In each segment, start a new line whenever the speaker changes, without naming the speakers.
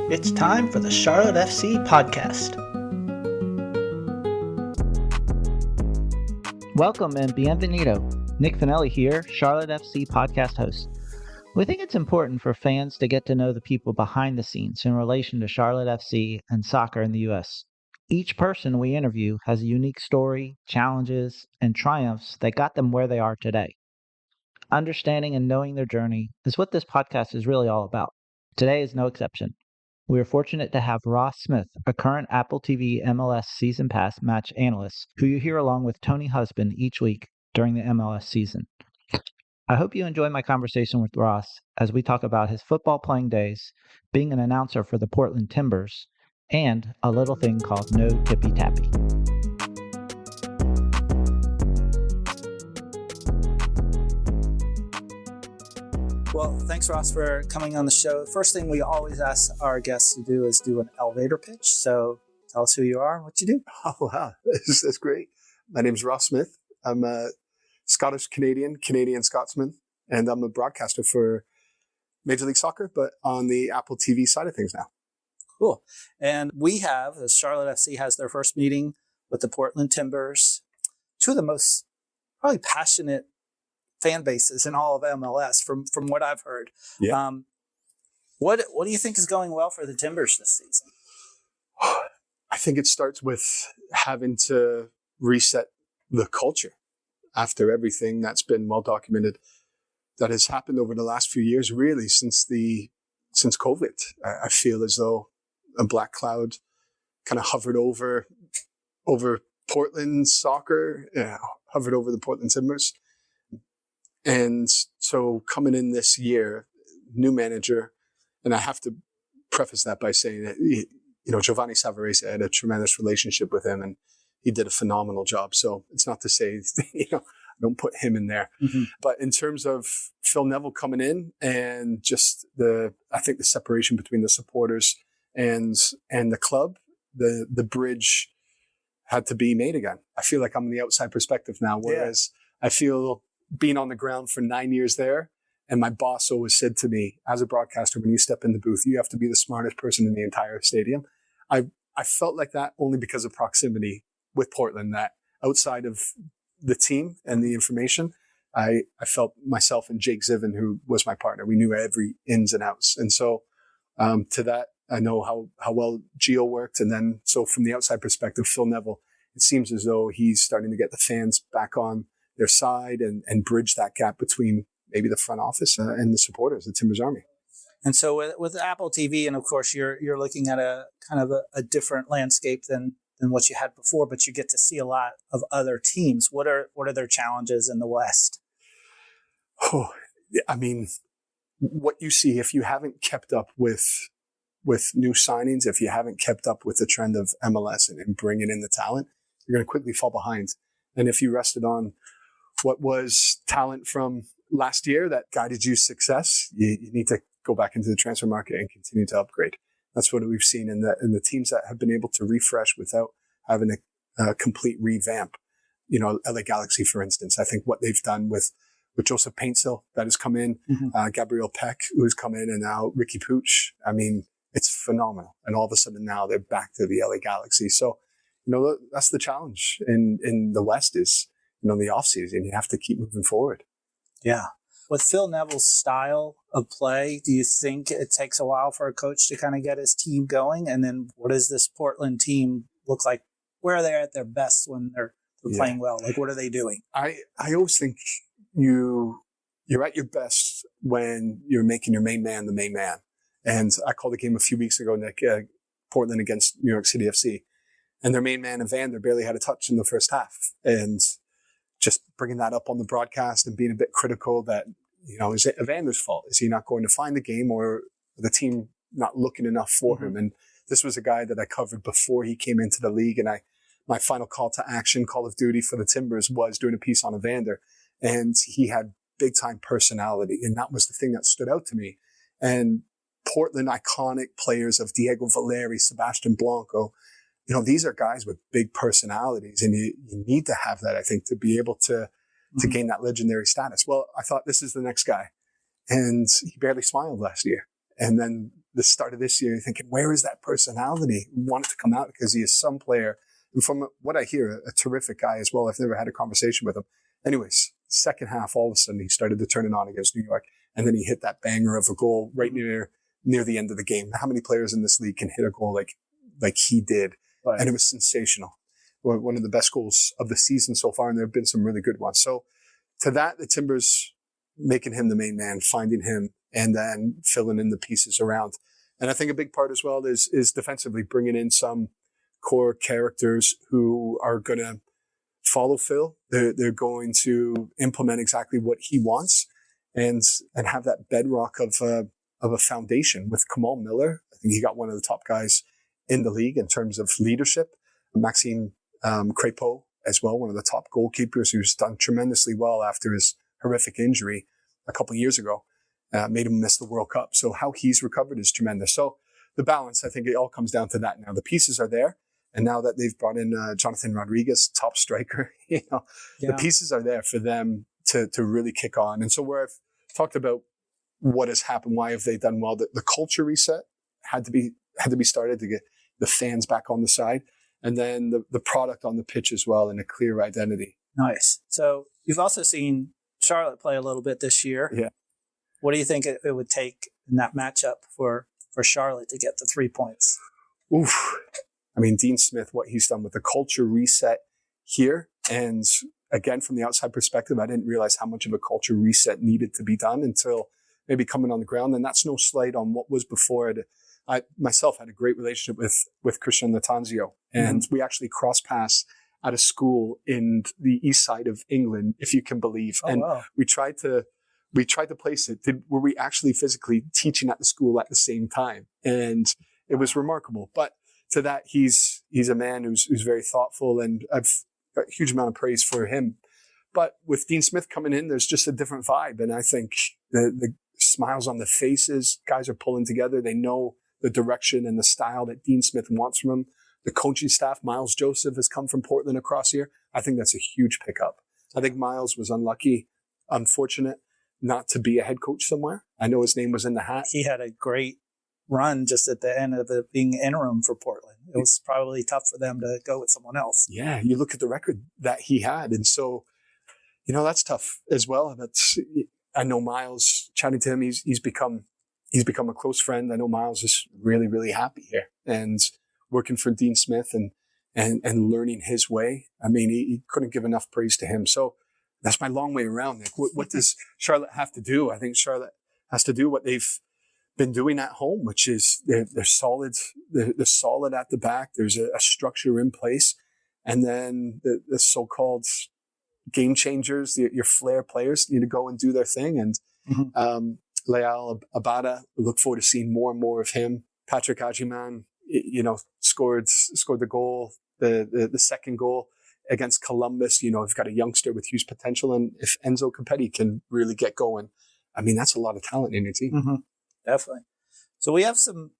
It's time for the Charlotte FC podcast. Welcome and bienvenido. Nick Finelli here, Charlotte FC podcast host. We think it's important for fans to get to know the people behind the scenes in relation to Charlotte FC and soccer in the U.S. Each person we interview has a unique story, challenges, and triumphs that got them where they are today. Understanding and knowing their journey is what this podcast is really all about. Today is no exception. We are fortunate to have Ross Smith, a current Apple TV MLS Season Pass match analyst, who you hear along with Tony Husband each week during the MLS season. I hope you enjoy my conversation with Ross as we talk about his football playing days, being an announcer for the Portland Timbers, and a little thing called No Tippy Tappy. Well, thanks, Ross, for coming on the show. First thing we always ask our guests to do is do an elevator pitch. So tell us who you are and what you do.
Oh, wow. That's great. My name is Ross Smith. I'm a Scottish-Canadian, Canadian-Scotsman, and I'm a broadcaster for Major League Soccer, but on the Apple TV side of things now.
Cool. And we have, as Charlotte FC has their first meeting with the Portland Timbers, two of the most probably passionate fan bases in all of MLS from what I've heard.
Yeah.
What do you think is going well for the Timbers this season?
I think it starts with having to reset the culture after everything that's been well documented that has happened over the last few years, really since COVID. I feel as though a black cloud kind of hovered over Portland soccer, hovered over the Portland Timbers. And so coming in this year, new manager, and I have to preface that by saying that, Giovanni Savarese, I had a tremendous relationship with him and he did a phenomenal job. So it's not to say, I don't put him in there. Mm-hmm. But in terms of Phil Neville coming in and just I think the separation between the supporters and the club, the bridge had to be made again. I feel like I'm in the outside perspective now, whereas I feel being on the ground for 9 years there, and my boss always said to me, as a broadcaster, when you step in the booth, you have to be the smartest person in the entire stadium. I felt like that only because of proximity with Portland, that outside of the team and the information, I felt myself and Jake Ziven, who was my partner, we knew every ins and outs. And so to that, I know how well Gio worked. And then, so from the outside perspective, Phil Neville, it seems as though he's starting to get the fans back on their side and bridge that gap between maybe the front office and the supporters, the Timbers Army.
And so with Apple TV, and of course you're looking at a kind of a different landscape than what you had before, but you get to see a lot of other teams. What are their challenges in the West?
Oh, I mean, what you see, if you haven't kept up with new signings, if you haven't kept up with the trend of MLS and bringing in the talent, you're going to quickly fall behind. And if you rested on what was talent from last year that guided you success, you need to go back into the transfer market and continue to upgrade. That's what we've seen in the teams that have been able to refresh without having a complete revamp. LA Galaxy, for instance, I think what they've done with Joseph Paintsil that has come in, mm-hmm. Gabriel Peck, who's come in, and now Ricky Pooch. I mean, it's phenomenal. And all of a sudden now they're back to the LA Galaxy. So, that's the challenge in the West is, the offseason. You have to keep moving forward.
Yeah. With Phil Neville's style of play, do you think it takes a while for a coach to kind of get his team going? And then what does this Portland team look like? Where are they at their best when they're playing well? Like, what are they doing?
I always think you're at your best when you're making your main man the main man. And I called a game a few weeks ago, Nick, Portland against New York City FC. And their main man, Evander, barely had a touch in the first half. And just bringing that up on the broadcast and being a bit critical that, is it Evander's fault? Is he not going to find the game, or the team not looking enough for mm-hmm. him? And this was a guy that I covered before he came into the league. And my final call to action, call of duty for the Timbers was doing a piece on Evander. And he had big time personality. And that was the thing that stood out to me. And Portland iconic players of Diego Valeri, Sebastian Blanco, these are guys with big personalities, and you need to have that, I think, to be able to gain that legendary status. Well, I thought this is the next guy, and he barely smiled last year. And then the start of this year, you're thinking, where is that personality? We want it to come out because he is some player. And from what I hear, a terrific guy as well. I've never had a conversation with him. Anyways, second half, all of a sudden, he started to turn it on against New York. And then he hit that banger of a goal right near the end of the game. How many players in this league can hit a goal like he did? Right. And it was sensational. One of the best goals of the season so far, and there have been some really good ones. So to that, the Timbers making him the main man, finding him, and then filling in the pieces around. And I think a big part as well is defensively bringing in some core characters who are going to follow Phil. They're going to implement exactly what he wants and have that bedrock of a foundation. With Kamal Miller, I think he got one of the top guys in the league in terms of leadership. Maxime Crépeau as well, one of the top goalkeepers who's done tremendously well after his horrific injury a couple of years ago, made him miss the World Cup. So how he's recovered is tremendous. So the balance, I think it all comes down to that now. The pieces are there. And now that they've brought in Jonathan Rodriguez, top striker, the pieces are there for them to really kick on. And so where I've talked about what has happened, why have they done well, the culture reset had to be started to get the fans back on the side. And then the product on the pitch as well, and a clear identity.
Nice. So you've also seen Charlotte play a little bit this year.
Yeah.
What do you think it would take in that matchup for Charlotte to get the 3 points?
Oof. I mean, Dean Smith, what he's done with the culture reset here. And again, from the outside perspective, I didn't realize how much of a culture reset needed to be done until maybe coming on the ground. And that's no slight on what was before it. I myself had a great relationship with Christian Latanzio, and we actually cross paths at a school in the east side of England, if you can believe.
Oh,
and
wow.
we tried to place it. Were we actually physically teaching at the school at the same time? And it was remarkable. But to that, he's a man who's very thoughtful, and I've got a huge amount of praise for him. But with Dean Smith coming in, there's just a different vibe. And I think the smiles on the faces, guys are pulling together. They know the direction and the style that Dean Smith wants from him. The coaching staff, Miles Joseph has come from Portland across here. I think that's a huge pickup. I think Miles was unfortunate not to be a head coach somewhere. I know his name was in the hat.
He had a great run just at the end of it being interim for Portland. It was probably tough for them to go with someone else.
Yeah, you look at the record that he had. And so, that's tough as well. But I know Miles, chatting to him, he's become a close friend. I know Miles is really, really happy here and working for Dean Smith and learning his way. I mean, he couldn't give enough praise to him. So that's my long way around, Nick. What does Charlotte have to do? I think Charlotte has to do what they've been doing at home, which is they're solid. They're solid at the back. There's a structure in place. And then the so-called game changers, your flair players need to go and do their thing. And, Leal Abada, we look forward to seeing more and more of him. Patrick Agiman, scored the goal, the second goal against Columbus. We've got a youngster with huge potential. And if Enzo Capetti can really get going, I mean, that's a lot of talent in your team.
Mm-hmm. Definitely. So we have some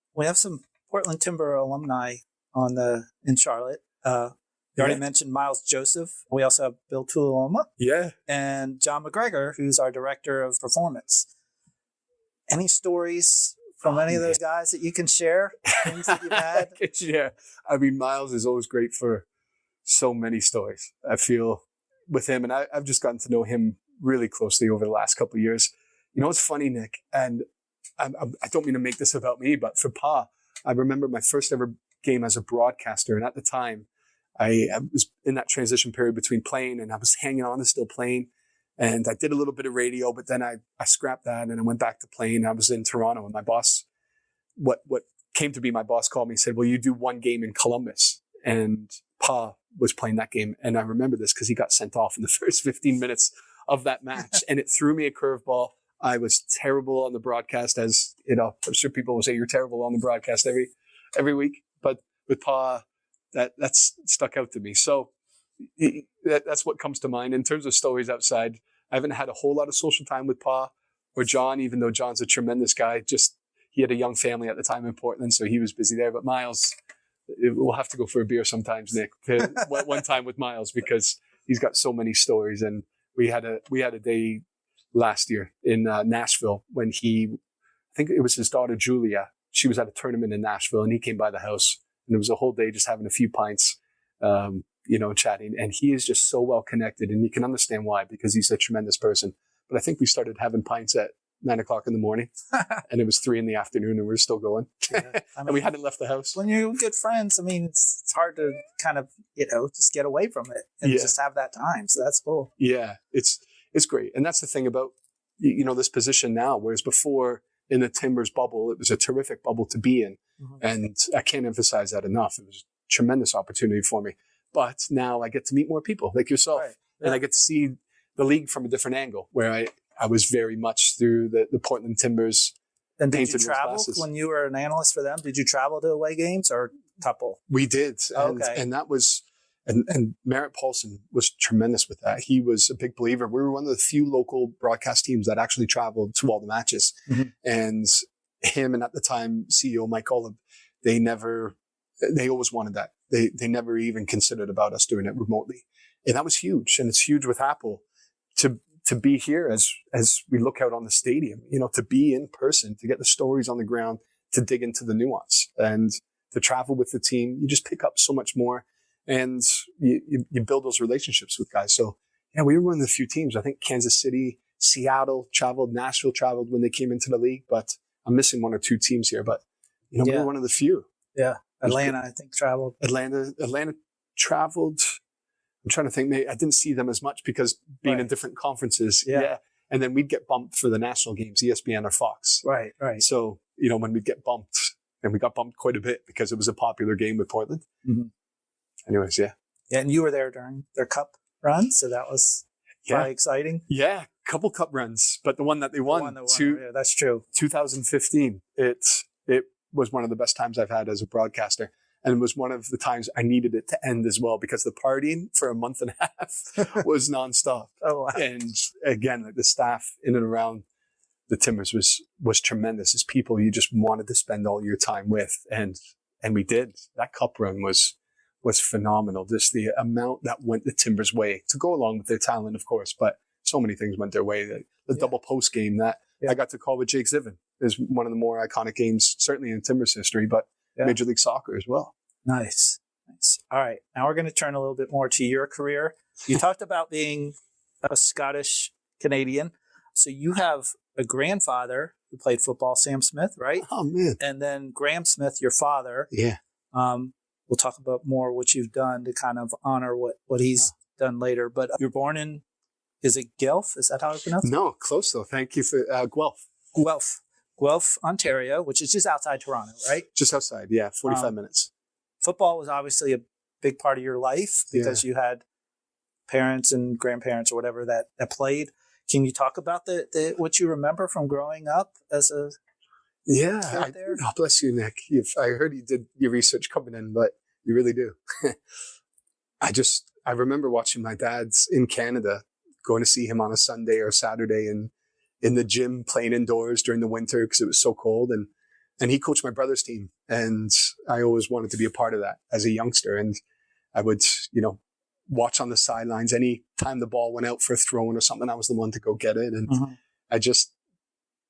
Portland Timber alumni in Charlotte. You already mentioned Miles Joseph. We also have Bill Tuoloma.
Yeah.
And John McGregor, who's our director of performance. Any stories from any of those guys that you can share? Things that you've had?
Yeah. I mean, Miles is always great for so many stories. I feel with him, and I've just gotten to know him really closely over the last couple of years. It's funny, Nick, and I don't mean to make this about me, but for Pa, I remember my first ever game as a broadcaster. And at the time, I was in that transition period between playing, and I was hanging on to still playing. And I did a little bit of radio, but then I scrapped that and I went back to playing. I was in Toronto, and my boss, what came to be my boss, called me and said, "Well, you do one game in Columbus." And Pa was playing that game. And I remember this because he got sent off in the first 15 minutes of that match. And it threw me a curveball. I was terrible on the broadcast, as I'm sure people will say you're terrible on the broadcast every week. But with Pa, that's stuck out to me. So that's what comes to mind in terms of stories outside. I haven't had a whole lot of social time with Pa or John, even though John's a tremendous guy. Just he had a young family at the time in Portland, so he was busy there. But Miles, we'll have to go for a beer sometimes, Nick. One time with Miles, because he's got so many stories. And we had a day last year in Nashville when I think it was his daughter Julia. she was at a tournament in Nashville, and he came by the house, and it was a whole day just having a few pints, chatting. And he is just so well connected, and you can understand why, because he's a tremendous person. But I think we started having pints at 9:00 in the morning, and it was 3 PM, and we were still going.
Yeah.
And we hadn't left the house.
When you're good friends, I mean, it's hard to kind of, just get away from it and just have that time. So that's cool.
Yeah, it's great. And that's the thing about, this position now, whereas before in the Timbers bubble, it was a terrific bubble to be in. Mm-hmm. And I can't emphasize that enough. It was a tremendous opportunity for me. But now I get to meet more people like yourself. Right. Yeah. And I get to see the league from a different angle, where I was very much through the Portland Timbers.
And did you travel when you were an analyst for them? Did you travel to away games or couple?
We did. And that was, and Merritt Paulson was tremendous with that. He was a big believer. We were one of the few local broadcast teams that actually traveled to all the matches. Mm-hmm. And him, and at the time, CEO Mike Golub, they always wanted that. They never even considered about us doing it remotely. And that was huge. And it's huge with Apple to be here as we look out on the stadium, to be in person, to get the stories on the ground, to dig into the nuance, and to travel with the team. You just pick up so much more, and you build those relationships with guys. So yeah, we were one of the few teams. I think Kansas City, Seattle traveled, Nashville traveled when they came into the league, but I'm missing 1 or 2 teams here, but we were one of the few.
Yeah. Atlanta, I think, traveled.
Atlanta traveled. I'm trying to think. Maybe I didn't see them as much because being in different conferences. Yeah. And then we'd get bumped for the national games, ESPN or Fox.
Right.
So, when we'd get bumped, and we got bumped quite a bit because it was a popular game with Portland. Mm-hmm. Anyways, yeah.
Yeah, and you were there during their cup run, so that was probably exciting.
Yeah, couple cup runs, but the one that they won,
that's true.
2015. It was one of the best times I've had as a broadcaster. And it was one of the times I needed it to end as well, because the partying for a month and a half was nonstop. Oh, wow. And again, the staff in and around the Timbers was tremendous. As people you just wanted to spend all your time with. And we did. That cup run was phenomenal. Just the amount that went the Timbers' way, to go along with their talent, of course, but so many things went their way. The double post game that I got to call with Jake Ziven is one of the more iconic games, certainly in Timbers history, but Major League Soccer as well.
Nice. All right. Now we're going to turn a little bit more to your career. You talked about being a Scottish Canadian. So you have a grandfather who played football, Sam Smith, right?
Oh, man.
And then Graham Smith, your father.
Yeah.
We'll talk about more what you've done to kind of honor what he's done later. But you're born in, is it Guelph? Is that how I pronounce it?
No, close though. Thank you for
Guelph, Ontario, which is just outside Toronto, right?
Just outside, 45 minutes.
Football was obviously a big part of your life because you had parents and grandparents or whatever that played. Can you talk about the what you remember from growing up as a kid there?
God bless you, Nick. I heard you did your research coming in, but you really do. I remember watching my dad's in Canada, going to see him on a Sunday or Saturday, and in the gym playing indoors during the winter because it was so cold. And he coached my brother's team. And I always wanted to be a part of that as a youngster. And I would, watch on the sidelines. Any time the ball went out for a throw-in or something, I was the one to go get it. And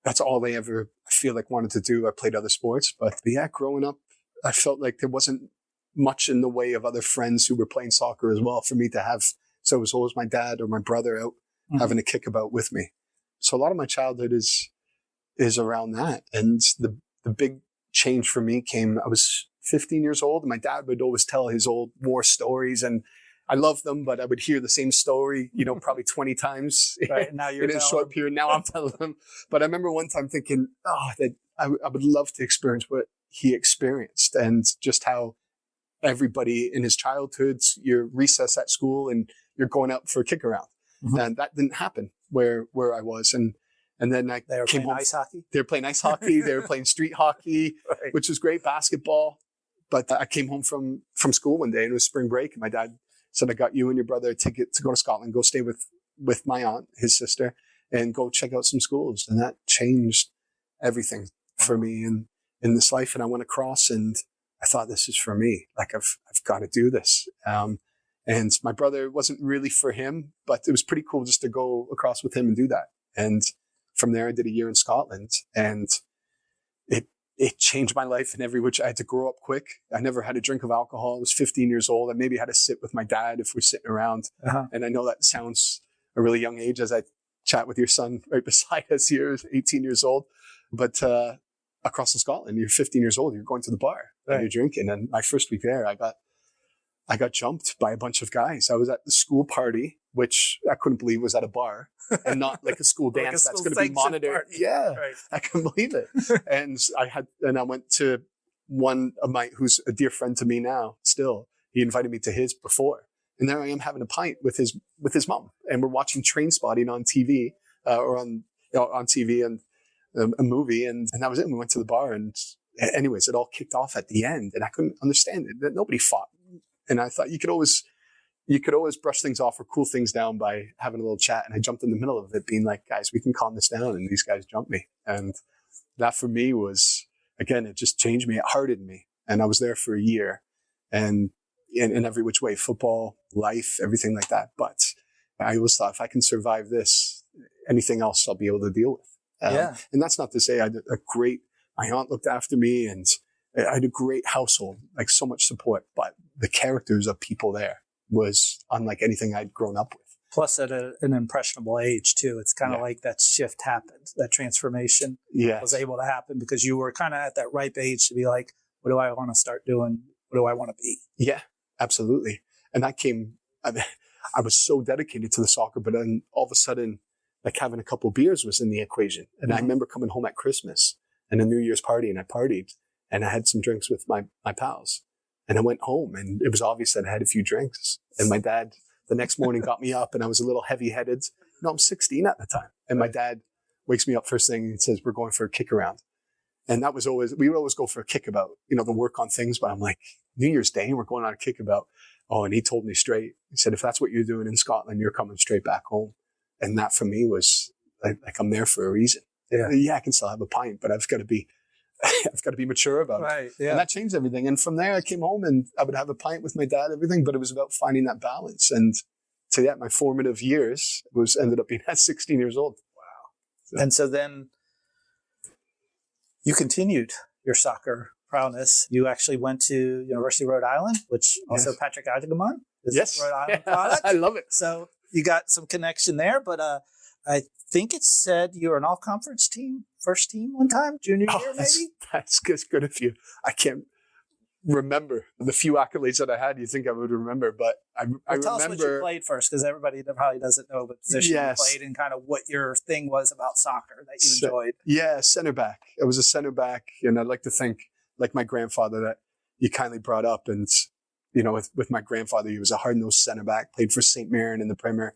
that's all I ever, I feel like, wanted to do. I played other sports, but growing up, I felt like there wasn't much in the way of other friends who were playing soccer as well for me to have. So it was always my dad or my brother out having a kickabout with me. So a lot of my childhood is around that. And the big change for me came, I was 15 years old, and my dad would always tell his old war stories, and I loved them, but I would hear the same story, probably 20 times
now you're
in a short period. Now I'm telling them. But I remember one time thinking, that I would love to experience what he experienced, and just how everybody in his childhood, your recess at school and you're going out for a kick around. Mm-hmm. And that didn't happen where I was. And then I came home.
Ice hockey?
They were playing ice hockey. They were playing street hockey, which was great, basketball. But I came home from school one day, and it was spring break. And my dad said, I got you and your brother a ticket to go to Scotland, go stay with my aunt, his sister, and go check out some schools. And that changed everything for me in this life. And I went across, and I thought, this is for me. Like, I've got to do this. And my brother wasn't really for him, but it was pretty cool just to go across with him and do that. And from there, I did a year in Scotland, and it changed my life in every which I had to grow up quick. I never had a drink of alcohol. I was 15 years old. I maybe had to sit with my dad if we're sitting around. And I know that sounds a really young age as I chat with your son right beside us here, 18 years old. But across in Scotland, you're 15 years old, you're going to the bar and you're drinking. And my first week there, I got jumped by a bunch of guys. I was at the school party, which I couldn't believe was at a bar and not like a school dance that's going to be monitored. Party. Yeah, I couldn't believe it. And I went to one of who's a dear friend to me now still. He invited me to his before. And there I am having a pint with his mom. And we're watching Trainspotting on TV or on TV and a movie. And that was it. And we went to the bar. And anyways, it all kicked off at the end. And I couldn't understand it. That nobody fought. And I thought you could always brush things off or cool things down by having a little chat. And I jumped in the middle of it being like, guys, we can calm this down. And these guys jumped me. And that for me was, again, it just changed me. It hardened me. And I was there for a year and in every which way, football, life, everything like that. But I always thought if I can survive this, anything else I'll be able to deal with. And that's not to say my aunt looked after me and I had a great household, like so much support, but the characters of people there was unlike anything I'd grown up with.
Plus at an impressionable age too. It's kind of like that shift happened, that transformation was able to happen because you were kind of at that ripe age to be like, what do I want to start doing? What do I want to be? Yeah,
absolutely. And that I was so dedicated to the soccer, but then all of a sudden, like having a couple of beers was in the equation. And I remember coming home at Christmas and a New Year's party and I partied and I had some drinks with my pals and I went home and it was obvious that I had a few drinks and my dad the next morning got me up and I was a little heavy headed. No, I'm 16 at the time. And my dad wakes me up first thing and he says, we're going for a kick around. And that was we would always go for a kickabout, the work on things. But I'm like, New Year's Day, we're going on a kickabout. Oh, and he told me straight. He said, if that's what you're doing in Scotland, you're coming straight back home. And that for me was like I'm there for a reason. Yeah, I can still have a pint, but I've got to be mature about it. Yeah. And that changed everything. And from there, I came home and I would have a pint with my dad, everything, but it was about finding that balance. And so yeah, my formative years ended up being at 16 years old.
Wow. And so then you continued your soccer prowess. You actually went to University of Rhode Island, which also Patrick Agagamon is Rhode Island product.
I love it.
So you got some connection there, but I think it said you were an all-conference team, first team one time, junior year maybe?
That's good of you. I can't remember the few accolades that I had. You think I would remember, but I remember.
Tell us what you played first, because everybody probably doesn't know what position you played and kind of what your thing was about soccer that you enjoyed.
Yeah, center back. I was a center back, and I'd like to think, like my grandfather that you kindly brought up, and with my grandfather, he was a hard-nosed center back, played for St. Mirren in the Premier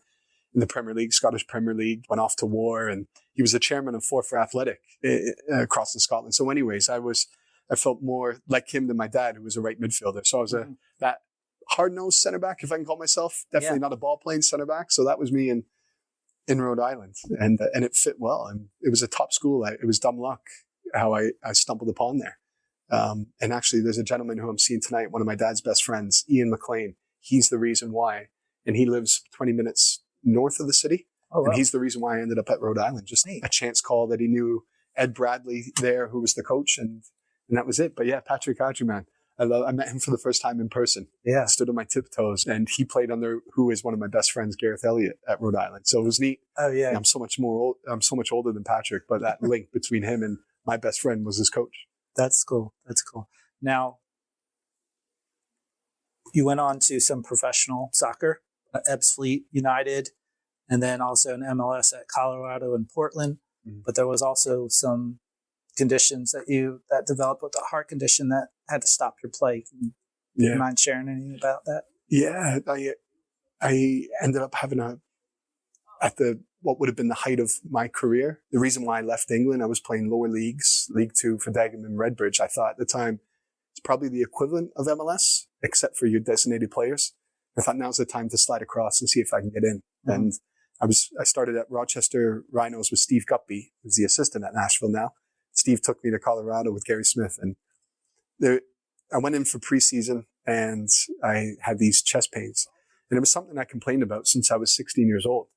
League, Scottish Premier League, went off to war, and he was the chairman of Forfar Athletic across in Scotland. So anyways, I felt more like him than my dad, who was a right midfielder. So I was that hard-nosed center back, if I can call myself, definitely not a ball-playing center back. So that was me in Rhode Island, and it fit well. And it was a top school. It was dumb luck how I stumbled upon there. And actually, there's a gentleman who I'm seeing tonight, one of my dad's best friends, Ian McLean. He's the reason why, and he lives 20 minutes north of the city. Oh, wow. And he's the reason why I ended up at Rhode Island. Just a chance call that he knew Ed Bradley there, who was the coach, and that was it. But yeah, Patrick Agagamon, I met him for the first time in person. Yeah, stood on my tiptoes, and he played under who is one of my best friends, Gareth Elliott, at Rhode Island. So it was neat. Oh yeah, and I'm so much older than Patrick, but that link between him and my best friend was his coach.
That's cool. Now, you went on to some professional soccer, Ebbsfleet United, and then also an MLS at Colorado and Portland. Mm-hmm. But there was also some conditions that developed with a heart condition that had to stop your play. Do you mind sharing anything about that?
Yeah, I ended up having what would have been the height of my career. The reason why I left England, I was playing lower leagues, League Two for Dagenham and Redbridge. I thought at the time it's probably the equivalent of MLS, except for your designated players. I thought now's the time to slide across and see if I can get in. Mm-hmm. And I started at Rochester Rhinos with Steve Guppy, who's the assistant at Nashville now. Steve took me to Colorado with Gary Smith, and I went in for preseason and I had these chest pains, and it was something I complained about since I was 16 years old.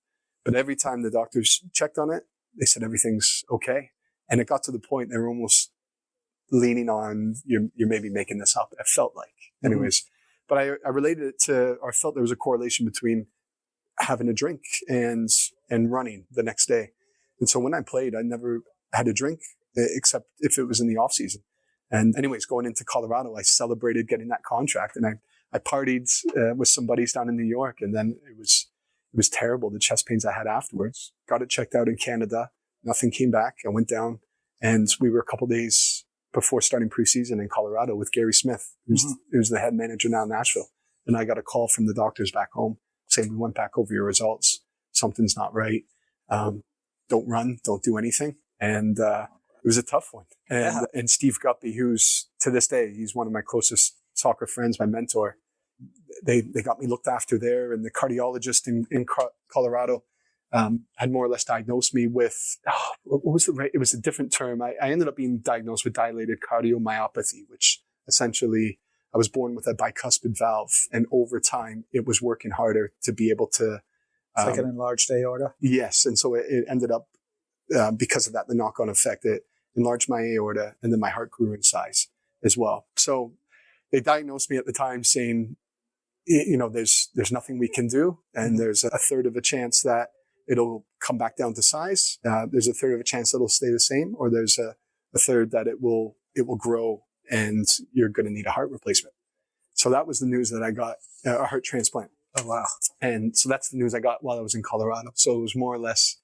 But every time the doctors checked on it, they said everything's okay. And it got to the point they were almost leaning on you're maybe making this up. I felt like, anyways, but I related it to, or I felt there was a correlation between having a drink and running the next day. And so when I played, I never had a drink except if it was in the off season. And anyways, going into Colorado, I celebrated getting that contract, and I partied with some buddies down in New York, and then it was terrible. The chest pains I had afterwards. Got it checked out in Canada. Nothing came back. I went down, and we were a couple days before starting preseason in Colorado with Gary Smith, who's the head manager now in Nashville. And I got a call from the doctors back home saying, we went back over your results. Something's not right. Don't run. Don't do anything. And it was a tough one. And Steve Guppy, who's to this day, he's one of my closest soccer friends, my mentor. They got me looked after there, and the cardiologist in Colorado had more or less diagnosed me with, what was it was a different term. I ended up being diagnosed with dilated cardiomyopathy, which essentially I was born with a bicuspid valve, and over time it was working harder to be able to.
It's like an enlarged aorta?
Yes. And so it ended up, because of that, the knock-on effect, it enlarged my aorta, and then my heart grew in size as well. So they diagnosed me at the time saying, there's nothing we can do. And there's a third of a chance that it'll come back down to size. There's a third of a chance that it'll stay the same, or there's a third that it will grow and you're going to need a heart replacement. So that was the news that I got, a heart transplant.
Oh, wow.
And so that's the news I got while I was in Colorado. So it was more or less,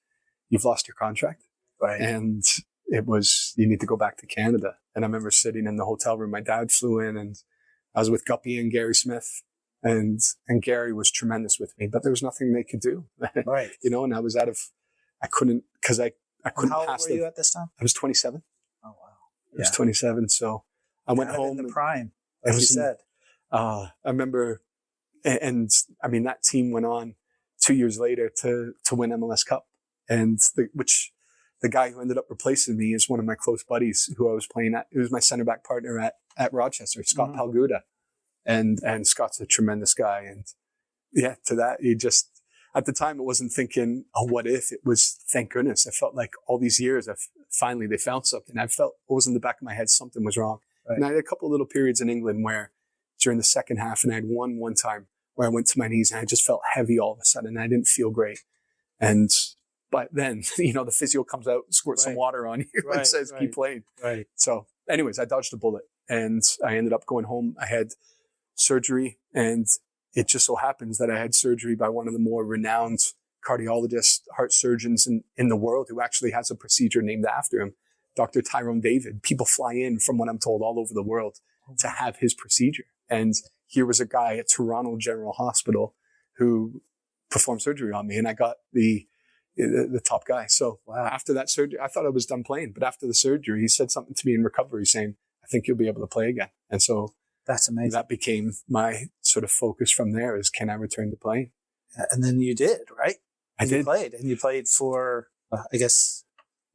you've lost your contract.
Right.
And it was, you need to go back to Canada. And I remember sitting in the hotel room. My dad flew in, and I was with Guppy and Gary Smith. And Gary was tremendous with me, but there was nothing they could do.
Right.
And I couldn't
How
pass
old were you at this time?
I was 27.
Oh, wow.
I was 27. So I went home.
In the prime, like you said.
I remember, and I mean, that team went on 2 years later to win MLS Cup. And the guy who ended up replacing me is one of my close buddies who I was playing at. It was my center back partner at Rochester, Scott Palguda. And Scott's a tremendous guy. And yeah, to that, at the time, it wasn't thinking, oh, what if? It was, thank goodness. I felt like all these years, finally they found something. I felt it was in the back of my head, something was wrong. Right. And I had a couple of little periods in England where during the second half, and I had one time where I went to my knees and I just felt heavy all of a sudden. And I didn't feel great. But then, the physio comes out, squirts some water on you and says, keep playing. Right. So anyways, I dodged a bullet, and I ended up going home. I had surgery, and it just so happens that I had surgery by one of the more renowned cardiologists, heart surgeons in the world, who actually has a procedure named after him, Dr. Tyrone David. People fly in, from what I'm told, all over the world to have his procedure. And here was a guy at Toronto General Hospital who performed surgery on me, and I got the top guy. So after that surgery, I thought I was done playing, but after the surgery, he said something to me in recovery saying, I think you'll be able to play again. And so
that's amazing.
That became my sort of focus from there, is, can I return to playing?
And then you did, right?
I did.
You played for, I guess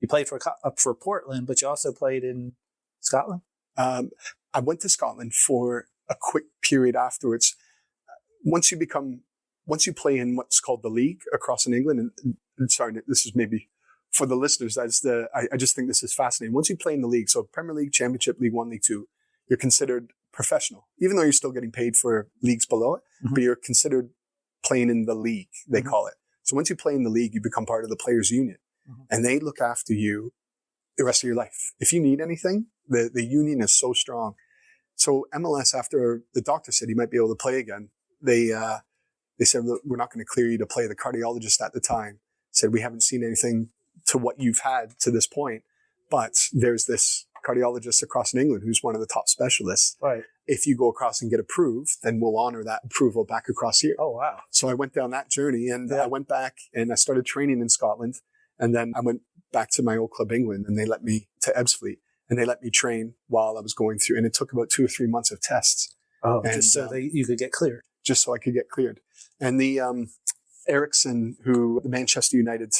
you played for Portland, but you also played in Scotland.
I went to Scotland for a quick period afterwards. Once you play in what's called the league across in England, and sorry, this is maybe for the listeners, I just think this is fascinating. Once you play in the league, so Premier League, Championship, League One, League Two, you're considered professional, even though you're still getting paid for leagues below it, but you're considered playing in the league, they call it. So once you play in the league, you become part of the players union, and they look after you the rest of your life. If you need anything, the union is so strong. So MLS, after the doctor said you might be able to play again, they said, look, we're not going to clear you to play. The cardiologist at the time said, we haven't seen anything to what you've had to this point, but there's this cardiologist across in England who's one of the top specialists.
Right.
If you go across and get approved, then we'll honor that approval back across here.
Oh, wow.
So I went down that journey, and I went back and I started training in Scotland. And then I went back to my old club, England, and they let me to Ebbsfleet, and they let me train while I was going through. And it took about 2 or 3 months of tests.
Oh, and, just so you could get cleared.
Just so I could get cleared. And the Ericsson, the Manchester United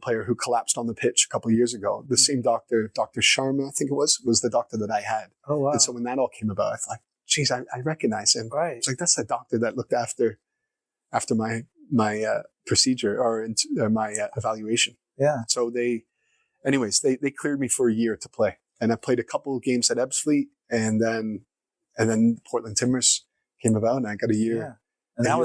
player who collapsed on the pitch a couple of years ago, the same doctor, Dr. Sharma, I think it was the doctor that I had.
Oh, wow.
And so when that all came about, I thought, geez, I recognize him.
Right.
It's like, that's the doctor that looked after my procedure or my evaluation.
Yeah.
So they cleared me for a year to play. And I played a couple of games at Ebbsfleet, and then Portland Timbers came about, and I got a year.
Yeah. And that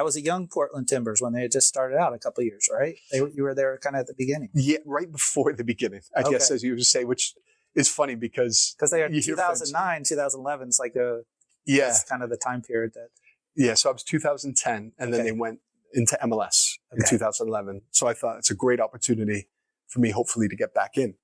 was a young Portland Timbers when they had just started out a couple of years, right? You were there kind of at the beginning.
Yeah, right before the beginning, I guess, as you would say, which is funny because
they are 2009, 2011 is like it's kind of the time period that.
Yeah, so I was 2010, and then they went into MLS in 2011. So I thought it's a great opportunity for me, hopefully, to get back in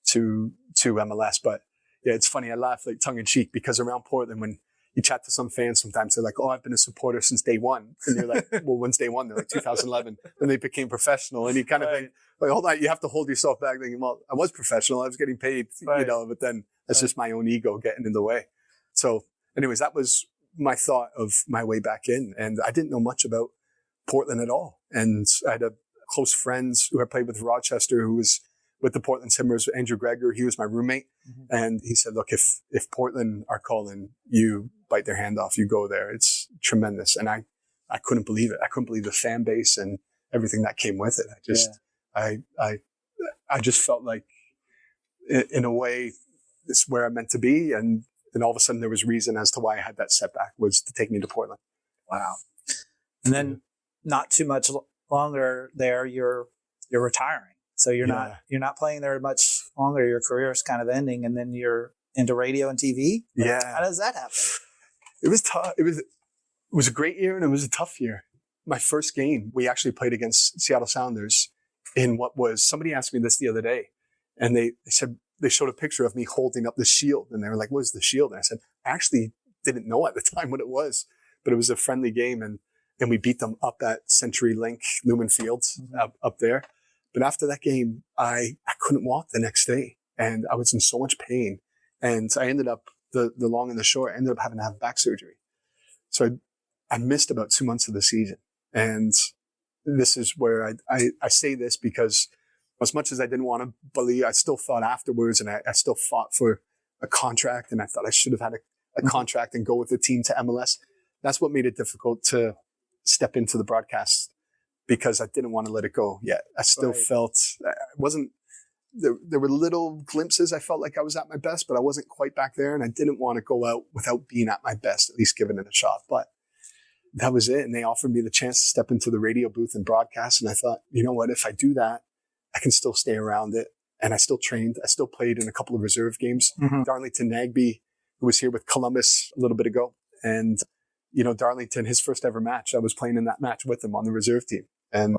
to MLS. But yeah, it's funny. I laugh like tongue in cheek because around Portland, when you chat to some fans, sometimes they're like, "Oh, I've been a supporter since day one," and you're like, "Well, when's day one?" They're like 2011, and they became professional, and you kind of think, like, hold on, you have to hold yourself back, thinking, "Well, I was professional, I was getting paid, but then that's just my own ego getting in the way." So, anyways, that was my thought of my way back in, and I didn't know much about Portland at all, and I had a close friend who I played with Rochester, who was with the Portland Timbers, Andrew Greger. He was my roommate. And he said, look, if Portland are calling, you bite their hand off, you go there. It's tremendous. And I couldn't believe it. I couldn't believe the fan base and everything that came with it. I just felt like in a way, this is where I'm meant to be. And then all of a sudden there was reason as to why I had that setback was to take me to Portland.
Wow. And then not too much longer there, you're retiring. So you're not playing there much longer. Your career is kind of ending, and then you're into radio and TV.
Yeah.
How does that happen?
It was tough. It was a great year, and it was a tough year. My first game, we actually played against Seattle Sounders in what was, somebody asked me this the other day, and they said, they showed a picture of me holding up the shield, and they were like, what is the shield? And I said, I actually didn't know at the time what it was, but it was a friendly game, and we beat them up at CenturyLink Newman Fields up there. But after that game, I couldn't walk the next day, and I was in so much pain. And I ended up, the long and the short, I ended up having to have back surgery. So I missed about 2 months of the season. And this is where I say this because as much as I didn't want to believe, I still thought afterwards, and I still fought for a contract, and I thought I should have had a contract and go with the team to MLS. That's what made it difficult to step into the broadcast, because I didn't want to let it go yet. I still felt there were little glimpses. I felt like I was at my best, but I wasn't quite back there. And I didn't want to go out without being at my best, at least giving it a shot. But that was it. And they offered me the chance to step into the radio booth and broadcast. And I thought, you know what, if I do that, I can still stay around it. And I still trained. I still played in a couple of reserve games. Darlington Nagby, who was here with Columbus a little bit ago. And, you know, Darlington, his first ever match, I was playing in that match with him on the reserve team. And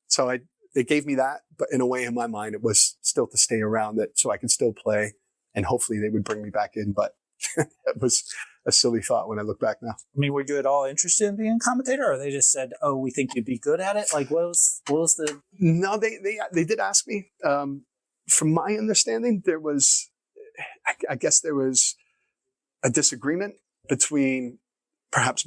so they gave me that, but in a way in my mind, it was still to stay around it so I could still play, and hopefully they would bring me back in. But it was a silly thought when I look back now.
I mean, were you at all interested in being a commentator, or they just said, oh, we think you'd be good at it? Like, what was the...
No, they did ask me. From my understanding, there was, I guess there was a disagreement between perhaps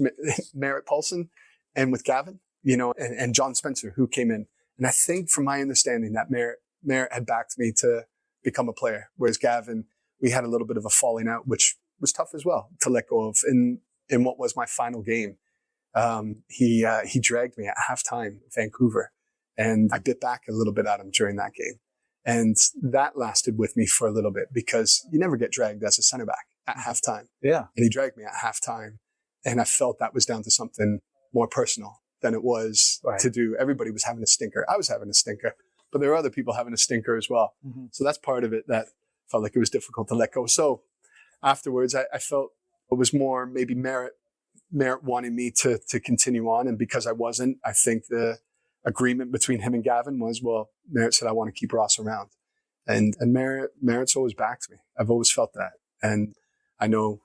Merritt Paulson and with Gavin. You know, and John Spencer, who came in. And I think from my understanding that Merritt had backed me to become a player, whereas Gavin, we had a little bit of a falling out, which was tough as well to let go of. In what was my final game, he dragged me at halftime in Vancouver, and I bit back a little bit at him during that game. And that lasted with me for a little bit, because you never get dragged as a center back at halftime.
Yeah.
And he dragged me at halftime, and I felt that was down to something more personal than it was to do. Everybody was having a stinker. I was having a stinker, but there were other people having a stinker as well. So that's part of it that felt like it was difficult to let go. So afterwards, I felt it was more maybe Merritt wanting me to continue on. And because I wasn't, I think the agreement between him and Gavin was, well, Merritt said, I want to keep Ross around. And Merritt's always backed me. I've always felt that. And I know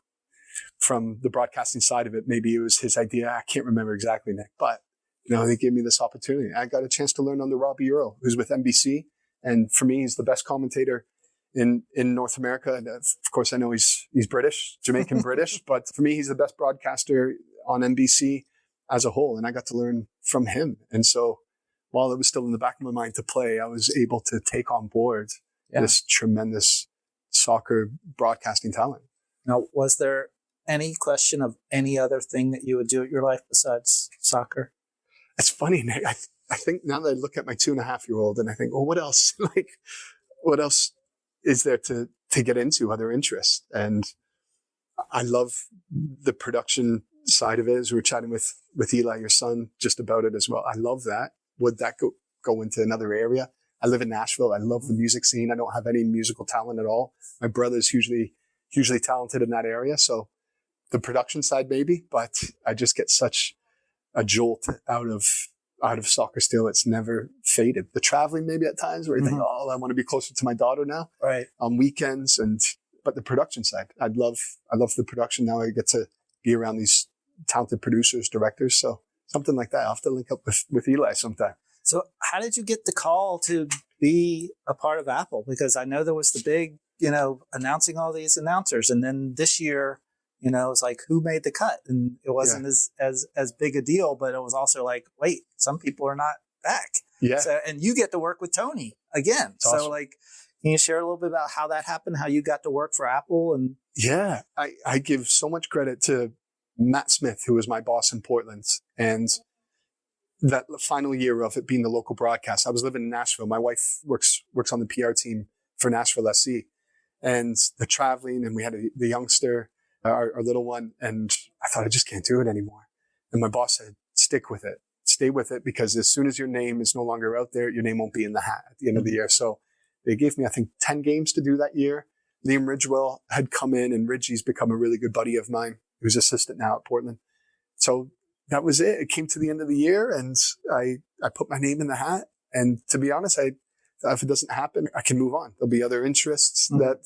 from the broadcasting side of it, maybe it was his idea. I can't remember exactly, Nick, but you know, they gave me this opportunity. I got a chance to learn under Robbie Earle, who's with NBC. And for me, he's the best commentator in North America. And of course, I know he's British, Jamaican British, but for me, he's the best broadcaster on NBC as a whole. And I got to learn from him. And so while it was still in the back of my mind to play, I was able to take on board this tremendous soccer broadcasting talent.
Now, was there any question of any other thing that you would do at your life besides soccer?
It's funny, Nick. I think now that I look at my 2.5-year-old and I think, well, what else? Like, what else is there to to get into other interests. And I love the production side of it. As we were chatting with Eli, your son, just about it as well. I love that. Would that go into another area? I live in Nashville. I love the music scene. I don't have any musical talent at all. My brother's hugely talented in that area. So the production side, maybe, but I just get such a jolt out of soccer still. It's never faded. The traveling maybe at times where you think, oh, I want to be closer to my daughter now.
Right.
On weekends. But the production side, I love the production. Now I get to be around these talented producers, directors. So something like that. I'll have to link up with Eli sometime. So
how did you get the call to be a part of Apple? Because I know there was the big, announcing all these announcers. And then this year, it's like, who made the cut? And it wasn't as big a deal, but it was also like, wait, some people are not back.
Yeah.
So, and you get to work with Tony again.
It's awesome.
So can you share a little bit about how that happened, how you got to work for Apple? And
yeah, I give so much credit to Matt Smith, who was my boss in Portland. And that final year of it being the local broadcast, I was living in Nashville. My wife works on the PR team for Nashville SC, and the traveling, and we had the youngster, our little one, and I thought, I just can't do it anymore. And my boss said, stick with it, stay with it, because as soon as your name is no longer out there, your name won't be in the hat at the end of the year. So they gave me, I think, 10 games to do that year. Liam Ridgewell had come in, and Ridgie's become a really good buddy of mine, who's assistant now at Portland. So that was it. It came to the end of the year, and I put my name in the hat. And to be honest, if it doesn't happen, I can move on. There'll be other interests that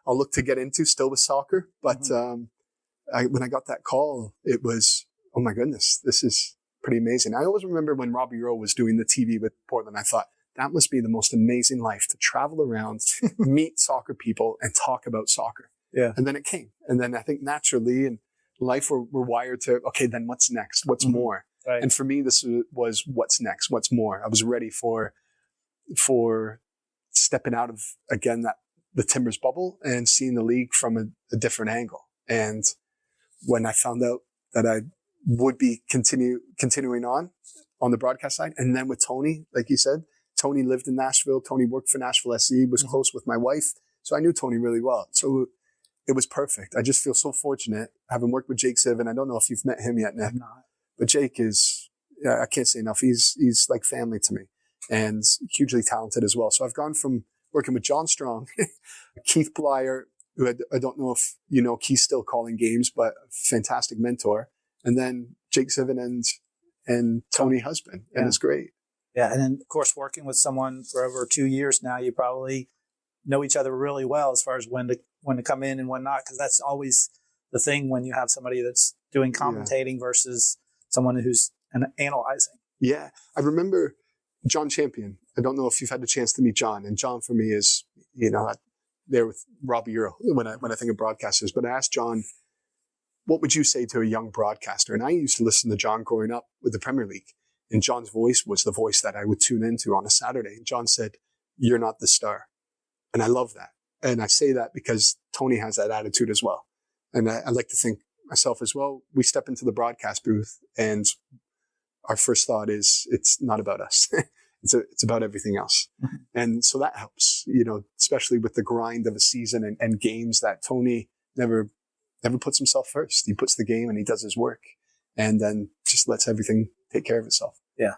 I'll look to get into still with soccer. But when I got that call, it was, oh my goodness, this is pretty amazing. I always remember when Robbie Rowe was doing the TV with Portland, I thought, that must be the most amazing life, to travel around, meet soccer people, and talk about soccer.
Yeah.
And then it came. And then I think naturally in life, we're wired to, okay, then what's next? What's more?
Right.
And for me, this was what's next? What's more? I was ready for stepping out of, again, the Timbers bubble and seeing the league from a different angle. And when I found out that I would be continuing on the broadcast side, and then with Tony, like you said, Tony lived in Nashville. Tony worked for Nashville SC, was close with my wife. So I knew Tony really well. So it was perfect. I just feel so fortunate having worked with Jake Sivan. I don't know if you've met him yet, Nick.
I'm not.
But Jake is, I can't say enough. He's like family to me, and hugely talented as well. So I've gone from working with John Strong, Keith Blyer, who I don't know if you know, Keith's still calling games, but fantastic mentor. And then Jake Sivan and Tony Husband. And it's great.
Yeah. And then, of course, working with someone for over 2 years now, you probably know each other really well as far as when to come in and when not, because that's always the thing when you have somebody that's doing commentating versus someone who's analyzing. Yeah.
I remember John Champion. I don't know if you've had the chance to meet John. And John for me is, there with Robbie Earl when I think of broadcasters. But I asked John, what would you say to a young broadcaster? And I used to listen to John growing up with the Premier League. And John's voice was the voice that I would tune into on a Saturday. And John said, you're not the star. And I love that. And I say that because Tony has that attitude as well. And I like to think myself as well. We step into the broadcast booth and our first thought is, it's not about us. It's about everything else. Mm-hmm. And so that helps, especially with the grind of a season and games that Tony never puts himself first. He puts the game and he does his work and then just lets everything take care of itself.
Yeah.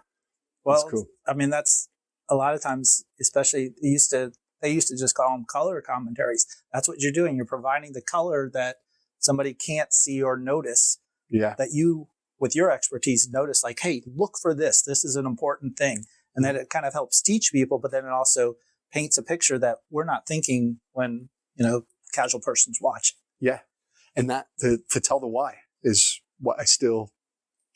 Well,
that's cool.
I mean, that's a lot of times, especially they used to just call them color commentaries. That's what you're doing. You're providing the color that somebody can't see or notice.
Yeah.
That you, with your expertise, notice like, hey, look for this. This is an important thing. And then it kind of helps teach people, but then it also paints a picture that we're not thinking when, casual person's watching.
Yeah. And that to tell the why is what I still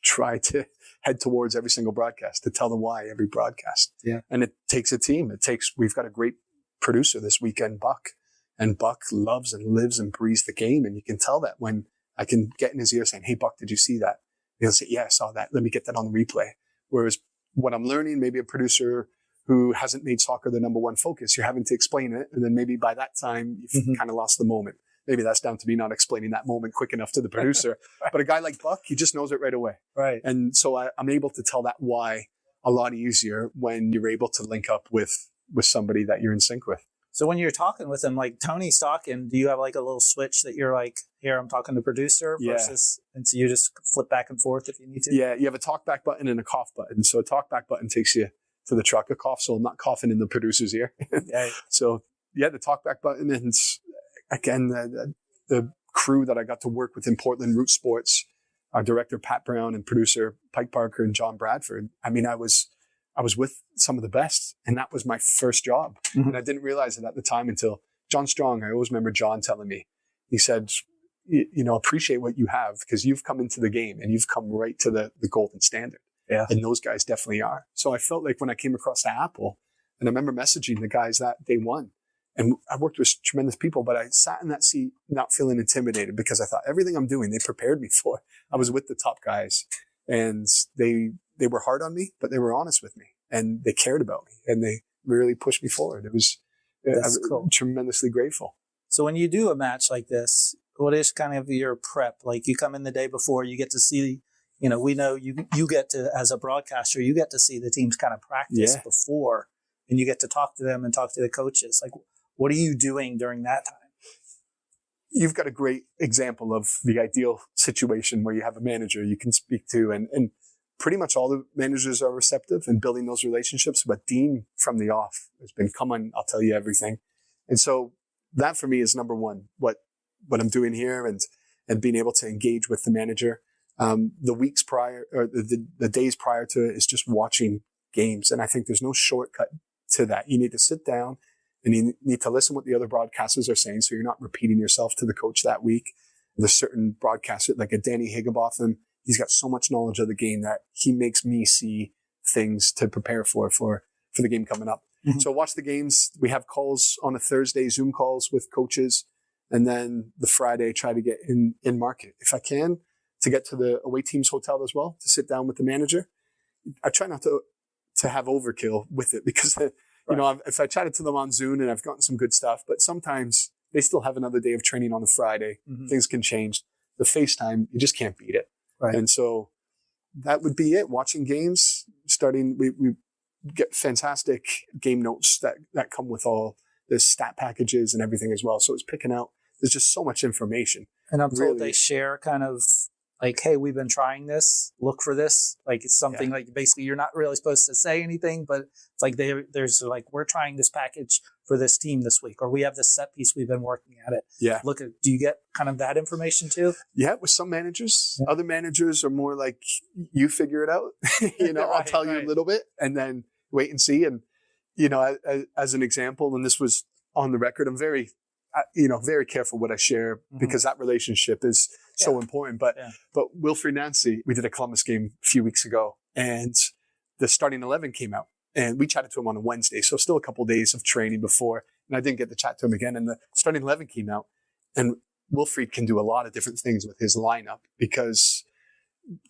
try to head towards every single broadcast, to tell the why every broadcast.
Yeah.
And it takes a team. We've got a great producer this weekend, Buck, and Buck loves and lives and breathes the game. And you can tell that when I can get in his ear saying, hey, Buck, did you see that? And he'll say, yeah, I saw that. Let me get that on the replay. Whereas what I'm learning, maybe a producer who hasn't made soccer the number one focus, you're having to explain it. And then maybe by that time, you've kind of lost the moment. Maybe that's down to me not explaining that moment quick enough to the producer. But a guy like Buck, he just knows it right away.
Right.
And so I'm able to tell that why a lot easier when you're able to link up with somebody that you're in sync with.
So when you're talking with him, like Tony's talking, do you have like a little switch that you're like, here, I'm talking to producer versus, and so you just flip back and forth if you need to?
Yeah, you have a talk back button and a cough button. So a talk back button takes you to the truck, a cough, so I'm not coughing in the producer's ear.
Yeah.
So yeah, the talk back button, and again, the crew that I got to work with in Portland, Root Sports, our director, Pat Brown, and producer, Pike Parker and John Bradford. I mean, I was with some of the best, and that was my first job.
Mm-hmm.
And I didn't realize it at the time until John Strong, I always remember John telling me, he said, appreciate what you have, because you've come into the game and you've come right to the golden standard.
Yeah.
And those guys definitely are. So I felt like when I came across the Apple, and I remember messaging the guys that day one, and I worked with tremendous people, but I sat in that seat not feeling intimidated, because I thought everything I'm doing, they prepared me for. I was with the top guys, and they were hard on me, but they were honest with me, and they cared about me, and they really pushed me forward. I was
cool.
Tremendously grateful.
So when you do a match like this, what is kind of your prep? Like, you come in the day before, you get to see, we know you get to, as a broadcaster, you get to see the teams kind of practice before, and you get to talk to them and talk to the coaches. Like, what are you doing during that time?
You've got a great example of the ideal situation where you have a manager you can speak to, and pretty much all the managers are receptive in building those relationships. But Dean from the off has been, come on, I'll tell you everything. And so that for me is number one, what I'm doing here, and being able to engage with the manager. The weeks prior, or the days prior to it, is just watching games. And I think there's no shortcut to that. You need to sit down, and you need to listen what the other broadcasters are saying, so you're not repeating yourself to the coach that week. There's certain broadcasters, like a Danny Higginbotham, he's got so much knowledge of the game that he makes me see things to prepare for the game coming up. Mm-hmm. So watch the games. We have calls on a Thursday, Zoom calls with coaches. And then the Friday, try to get in market. If I can, to get to the away team's hotel as well, to sit down with the manager. I try not to have overkill with it, because if I chatted to them on Zoom and I've gotten some good stuff, but sometimes they still have another day of training on a Friday. Mm-hmm. Things can change. The FaceTime, you just can't beat it.
Right.
And so that would be it. Watching games, we get fantastic game notes that come with all the stat packages and everything as well. So it's picking out, there's just so much information.
And I'm told they share kind of like, hey, we've been trying this, look for this. Like, it's something like, basically you're not really supposed to say anything, but it's like there's like, we're trying this package for this team this week, or we have this set piece, we've been working at it.
Yeah.
Do you get kind of that information too?
Yeah, with some managers. Other managers are more like, you figure it out. I'll tell you a little bit and then wait and see. And, as an example, and this was on the record, I'm very careful what I share, because that relationship is so important. But Wilfried Nancy, we did a Columbus game a few weeks ago, and the starting 11 came out, and we chatted to him on a Wednesday. So still a couple of days of training before, and I didn't get to chat to him again. And the starting 11 came out, and Wilfried can do a lot of different things with his lineup, because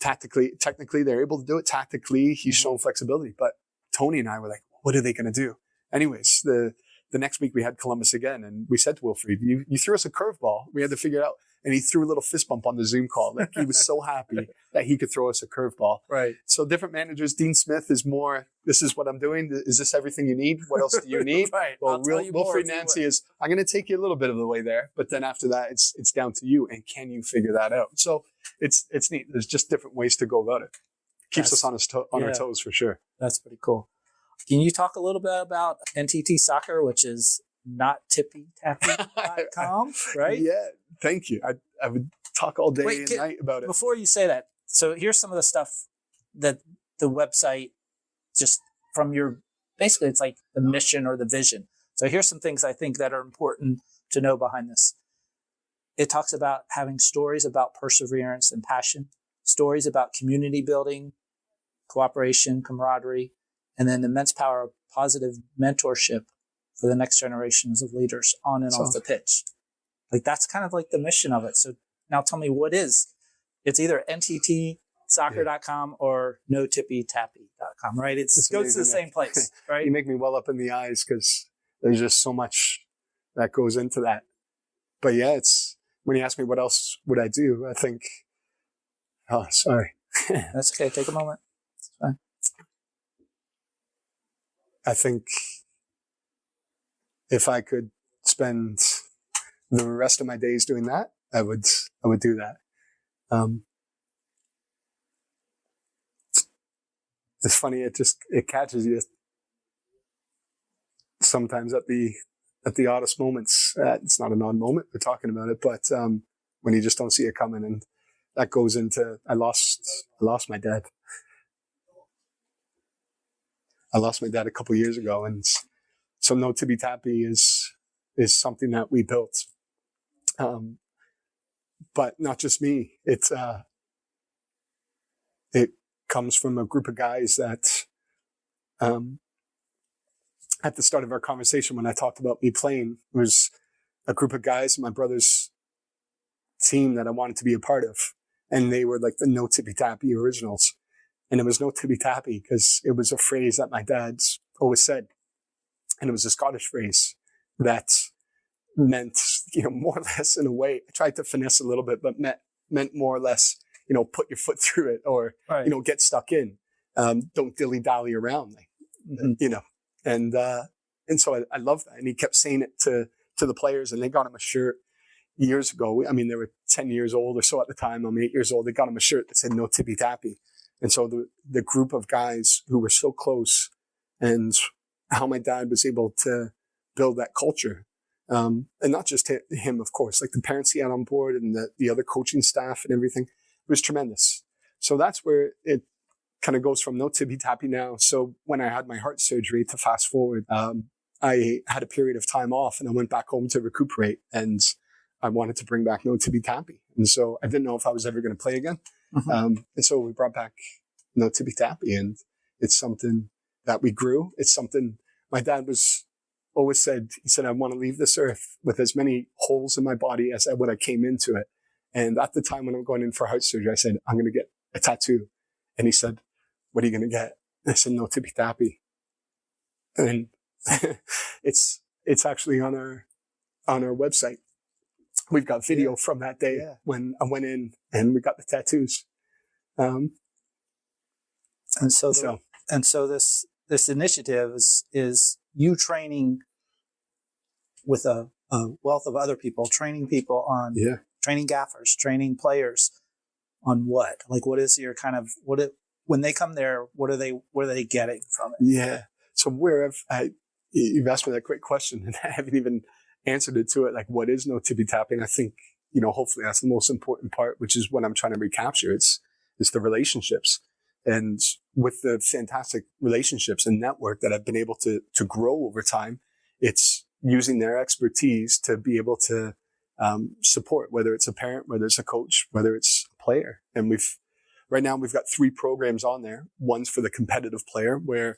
technically they're able to do it. Tactically, he's shown flexibility, but Tony and I were like, what are they going to do? Anyways, the next week we had Columbus again, and we said to Wilfried, you threw us a curveball. We had to figure it out. And he threw a little fist bump on the Zoom call. Like, he was so happy that he could throw us a curveball.
Right.
So different managers. Dean Smith is more, this is what I'm doing. Is this everything you need? What else do you need?
Right.
Well, Wilfried Nancy is, I'm going to take you a little bit of the way there, but then after that, it's down to you. And can you figure that out? So it's neat. There's just different ways to go about it. Keeps us on our toes for sure.
That's pretty cool. Can you talk a little bit about NTT Soccer, which is NotTippyTappy.com, right?
Yeah, thank you. I would talk all day and night about it.
Before you say that, so here's some of the stuff that the website, just from your, basically it's like the mission or the vision. So here's some things I think that are important to know behind this. It talks about having stories about perseverance and passion, stories about community building, cooperation, camaraderie, and then immense power of positive mentorship for the next generations of leaders on and off the pitch. Like, that's kind of like the mission of it. So now tell me, what is, it's either nttsoccer.com or notippytappy.com, right? It goes to the same place, right?
You make me well up in the eyes, because there's just so much that goes into that. But yeah, it's, when you ask me what else would I do, I think, oh, sorry.
That's okay. Take a moment. It's fine.
I think if I could spend the rest of my days doing that, I would do that. It's funny. It catches you sometimes at the oddest moments. It's not an odd moment. We're talking about it, but when you just don't see it coming, and that goes into I lost my dad. I lost my dad a couple of years ago, and so No Tippy Tappy is something that we built. But not just me. It comes from a group of guys that, at the start of our conversation, when I talked about me playing, it was a group of guys, my brother's team that I wanted to be a part of. And they were like the No Tippy Tappy originals. And it was No Tippy Tappy because it was a phrase that my dad's always said. And it was a Scottish phrase that meant, more or less in a way, I tried to finesse a little bit, but meant more or less, put your foot through it or,
Right.
Get stuck in. Don't dilly-dally around, And so I love that. And he kept saying it to the players, and they got him a shirt years ago. I mean, they were 10 years old or so at the time. I'm 8 years old. They got him a shirt that said No Tippy Tappy. And so the group of guys who were so close, and how my dad was able to build that culture. And not just him, of course, like the parents he had on board and the other coaching staff and everything. It was tremendous. So that's where it kind of goes from No Tippy Tappy now. So when I had my heart surgery, to fast forward, I had a period of time off, and I went back home to recuperate, and I wanted to bring back No Tippy Tappy. And so I didn't know if I was ever going to play again. And so we brought back No Tippy Tappy, and it's something that we grew. It's something my dad always said. He said, I want to leave this earth with as many holes in my body as when I came into it. And at the time when I'm going in for heart surgery, I said, I'm going to get a tattoo. And he said, what are you going to get? I said, No Tippy Tappy. And it's actually on our website. We've got video from that day when I went in and we got the tattoos. And
so this initiative is you training with a wealth of other people, training people on training gaffers, training players on what? Like, what is your kind of when they come there? What are they getting from it?
Yeah. So you've asked me that great question, and I haven't even answered it to it. Like, what is No Tippy Tapping? I think, hopefully that's the most important part, which is what I'm trying to recapture. It's the relationships. And with the fantastic relationships and network that I've been able to grow over time, it's using their expertise to be able to support, whether it's a parent, whether it's a coach, whether it's a player. And right now we've got 3 programs on there. One's for the competitive player, where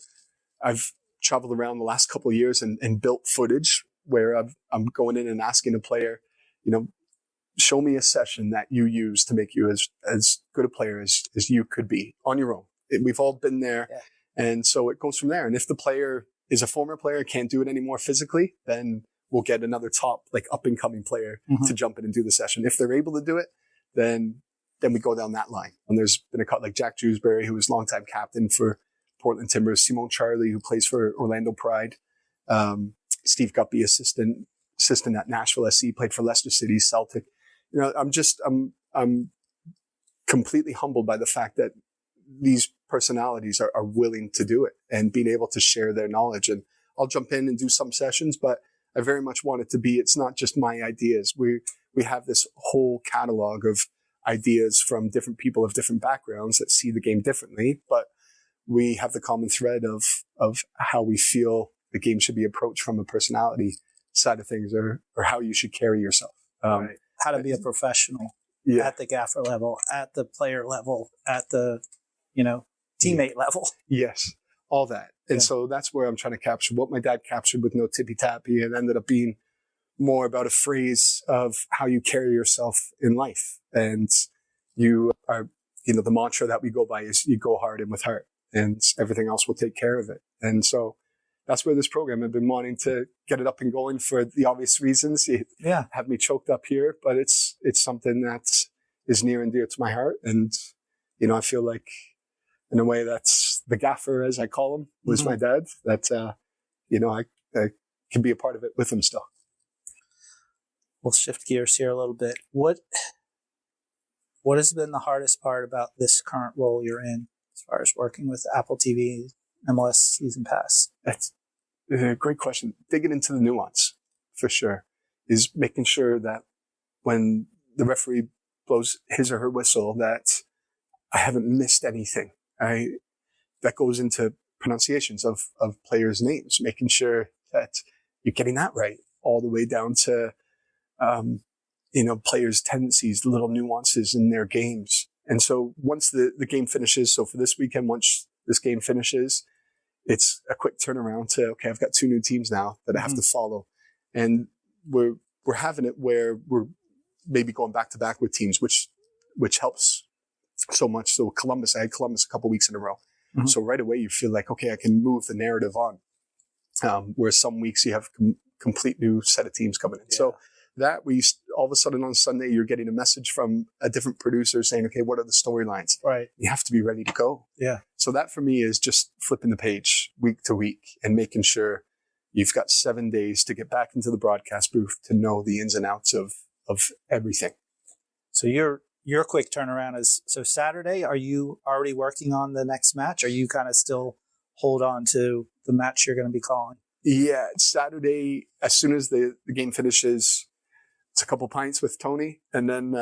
I've traveled around the last couple of years and built footage where I'm going in and asking a player, show me a session that you use to make you as good a player as you could be on your own. We've all been there. Yeah. And so it goes from there. And if the player is a former player, can't do it anymore physically, then we'll get another top, like up and coming player to jump in and do the session. If they're able to do it, then we go down that line. And there's been a cut like Jack Jewsbury, who was longtime captain for Portland Timbers, Simone Charlie, who plays for Orlando Pride, Steve Guppy, assistant at Nashville SC, played for Leicester City, Celtic. I'm completely humbled by the fact that these personalities are willing to do it and being able to share their knowledge. And I'll jump in and do some sessions, but I very much want it to be, it's not just my ideas. We have this whole catalog of ideas from different people of different backgrounds that see the game differently, but we have the common thread of how we feel the game should be approached from a personality side of things, or how you should carry yourself.
Right. How to be a professional at the gaffer level, at the player level, at the, teammate level.
Yes, all that. And so that's where I'm trying to capture what my dad captured with No Tippy Tappy. It ended up being more about a phrase of how you carry yourself in life. And you are, the mantra that we go by is you go hard and with heart, and everything else will take care of it. And so that's where this program, I've been wanting to get it up and going for the obvious reasons. You have me choked up here, but it's something that is near and dear to my heart. And, I feel like in a way that's the gaffer, as I call him, was my dad. That, I can be a part of it with them still.
We'll shift gears here a little bit. What has been the hardest part about this current role you're in as far as working with Apple TV, MLS Season Pass?
That's a great question. Digging into the nuance, for sure, is making sure that when the referee blows his or her whistle, that I haven't missed anything. That goes into pronunciations of players' names, making sure that you're getting that right, all the way down to players' tendencies, little nuances in their games. And so once the game finishes, so for this weekend, once this game finishes, it's a quick turnaround to, okay, I've got 2 new teams now that I have to follow. And we're having it where we're maybe going back to back with teams, which helps so much. So I had Columbus a couple weeks in a row. Mm-hmm. So right away you feel like, okay, I can move the narrative on. Whereas some weeks you have complete new set of teams coming in. Yeah. So that all of a sudden on Sunday, you're getting a message from a different producer saying, okay, what are the storylines?
Right.
You have to be ready to go.
Yeah.
So that for me is just flipping the page week to week and making sure you've got 7 days to get back into the broadcast booth to know the ins and outs of everything.
So your quick turnaround is, so Saturday, are you already working on the next match? Or you kind of still hold on to the match you're going to be calling?
Yeah, Saturday, as soon as the game finishes, it's a couple pints with Tony. And then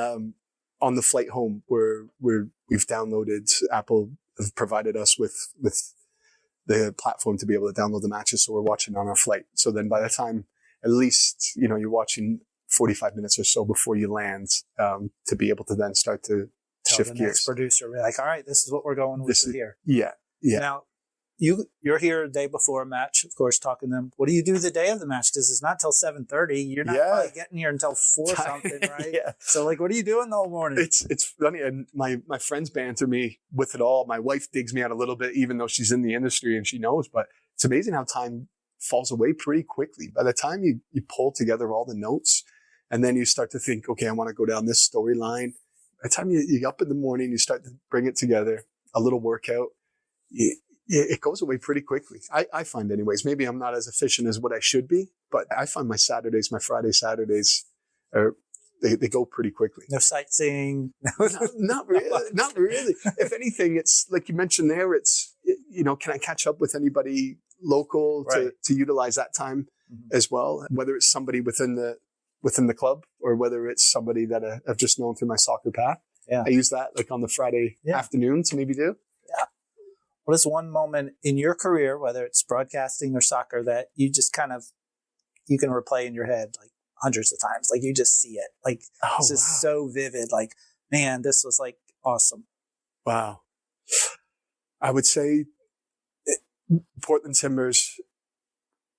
on the flight home, we've downloaded, Apple have provided us with the platform to be able to download the matches. So we're watching on our flight. So then by the time, at least, you're watching 45 minutes or so before you land, to be able to then start to shift gears.
Next producer, we're like, all right, this is what we're going with here.
Yeah.
Now, you're here a day before a match, of course, talking to them. What do you do the day of the match? Because it's not till 7:30. You're not probably getting here until 4 something, right? Yeah. So, like, what are you doing the whole morning?
It's funny, and my friends banter me with it all. My wife digs me out a little bit, even though she's in the industry and she knows. But it's amazing how time falls away pretty quickly. By the time you pull together all the notes, and then you start to think, okay, I want to go down this storyline. By the time you up in the morning, you start to bring it together, a little workout. It goes away pretty quickly. I find anyways. Maybe I'm not as efficient as what I should be, but I find my Friday, Saturdays, they go pretty quickly.
No sightseeing?
Not really. Not really. If anything, it's like you mentioned there, it's, can I catch up with anybody local to utilize that time as well? Whether it's somebody within the club or whether it's somebody that I've just known through my soccer path. Yeah. I use that like on the Friday afternoon to maybe do.
Yeah. What is one moment in your career, whether it's broadcasting or soccer, that you just you can replay in your head like hundreds of times? Like you just see it. Like this is so vivid. Like, man, this was like awesome.
Wow. I would say Portland Timbers,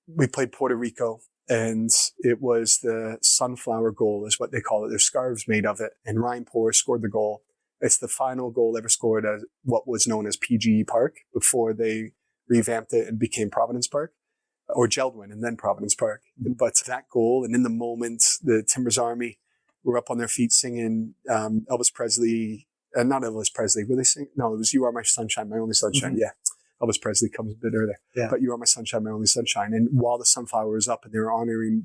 we played Puerto Rico and it was the sunflower goal is what they call it. There's scarves made of it. And Ryan Poor scored the goal. It's the final goal ever scored at what was known as PGE Park before they revamped it and became Providence Park, or Geldwin and then Providence Park. But that goal, and in the moment, the Timbers Army were up on their feet singing Elvis Presley, not Elvis Presley, were they singing? No, it was You Are My Sunshine, My Only Sunshine. Mm-hmm. Yeah. Elvis Presley comes a bit earlier. Yeah. But You Are My Sunshine, My Only Sunshine. And while the sunflower was up and they were honoring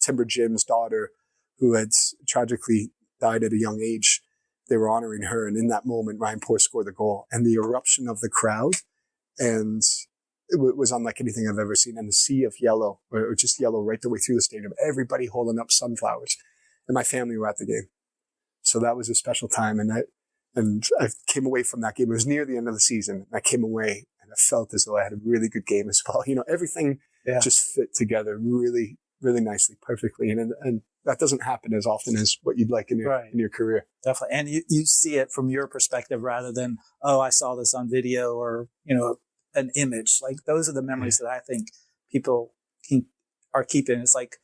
Timber Jim's daughter, who had tragically died at a young age, they were honoring her. And in that moment, Ryan Poor scored the goal. And the eruption of the crowd, and it was unlike anything I've ever seen. And the sea of yellow, or just yellow right the way through the stadium, everybody holding up sunflowers. And my family were at the game. So that was a special time. And I came away from that game. It was near the end of the season. I came away and I felt as though I had a really good game as well. Everything just fit together really, really nicely, perfectly. And that doesn't happen as often as what you'd like in your career.
Definitely. And you see it from your perspective rather than, oh, I saw this on video or, an image. Like those are the memories that I think people are keeping. It's like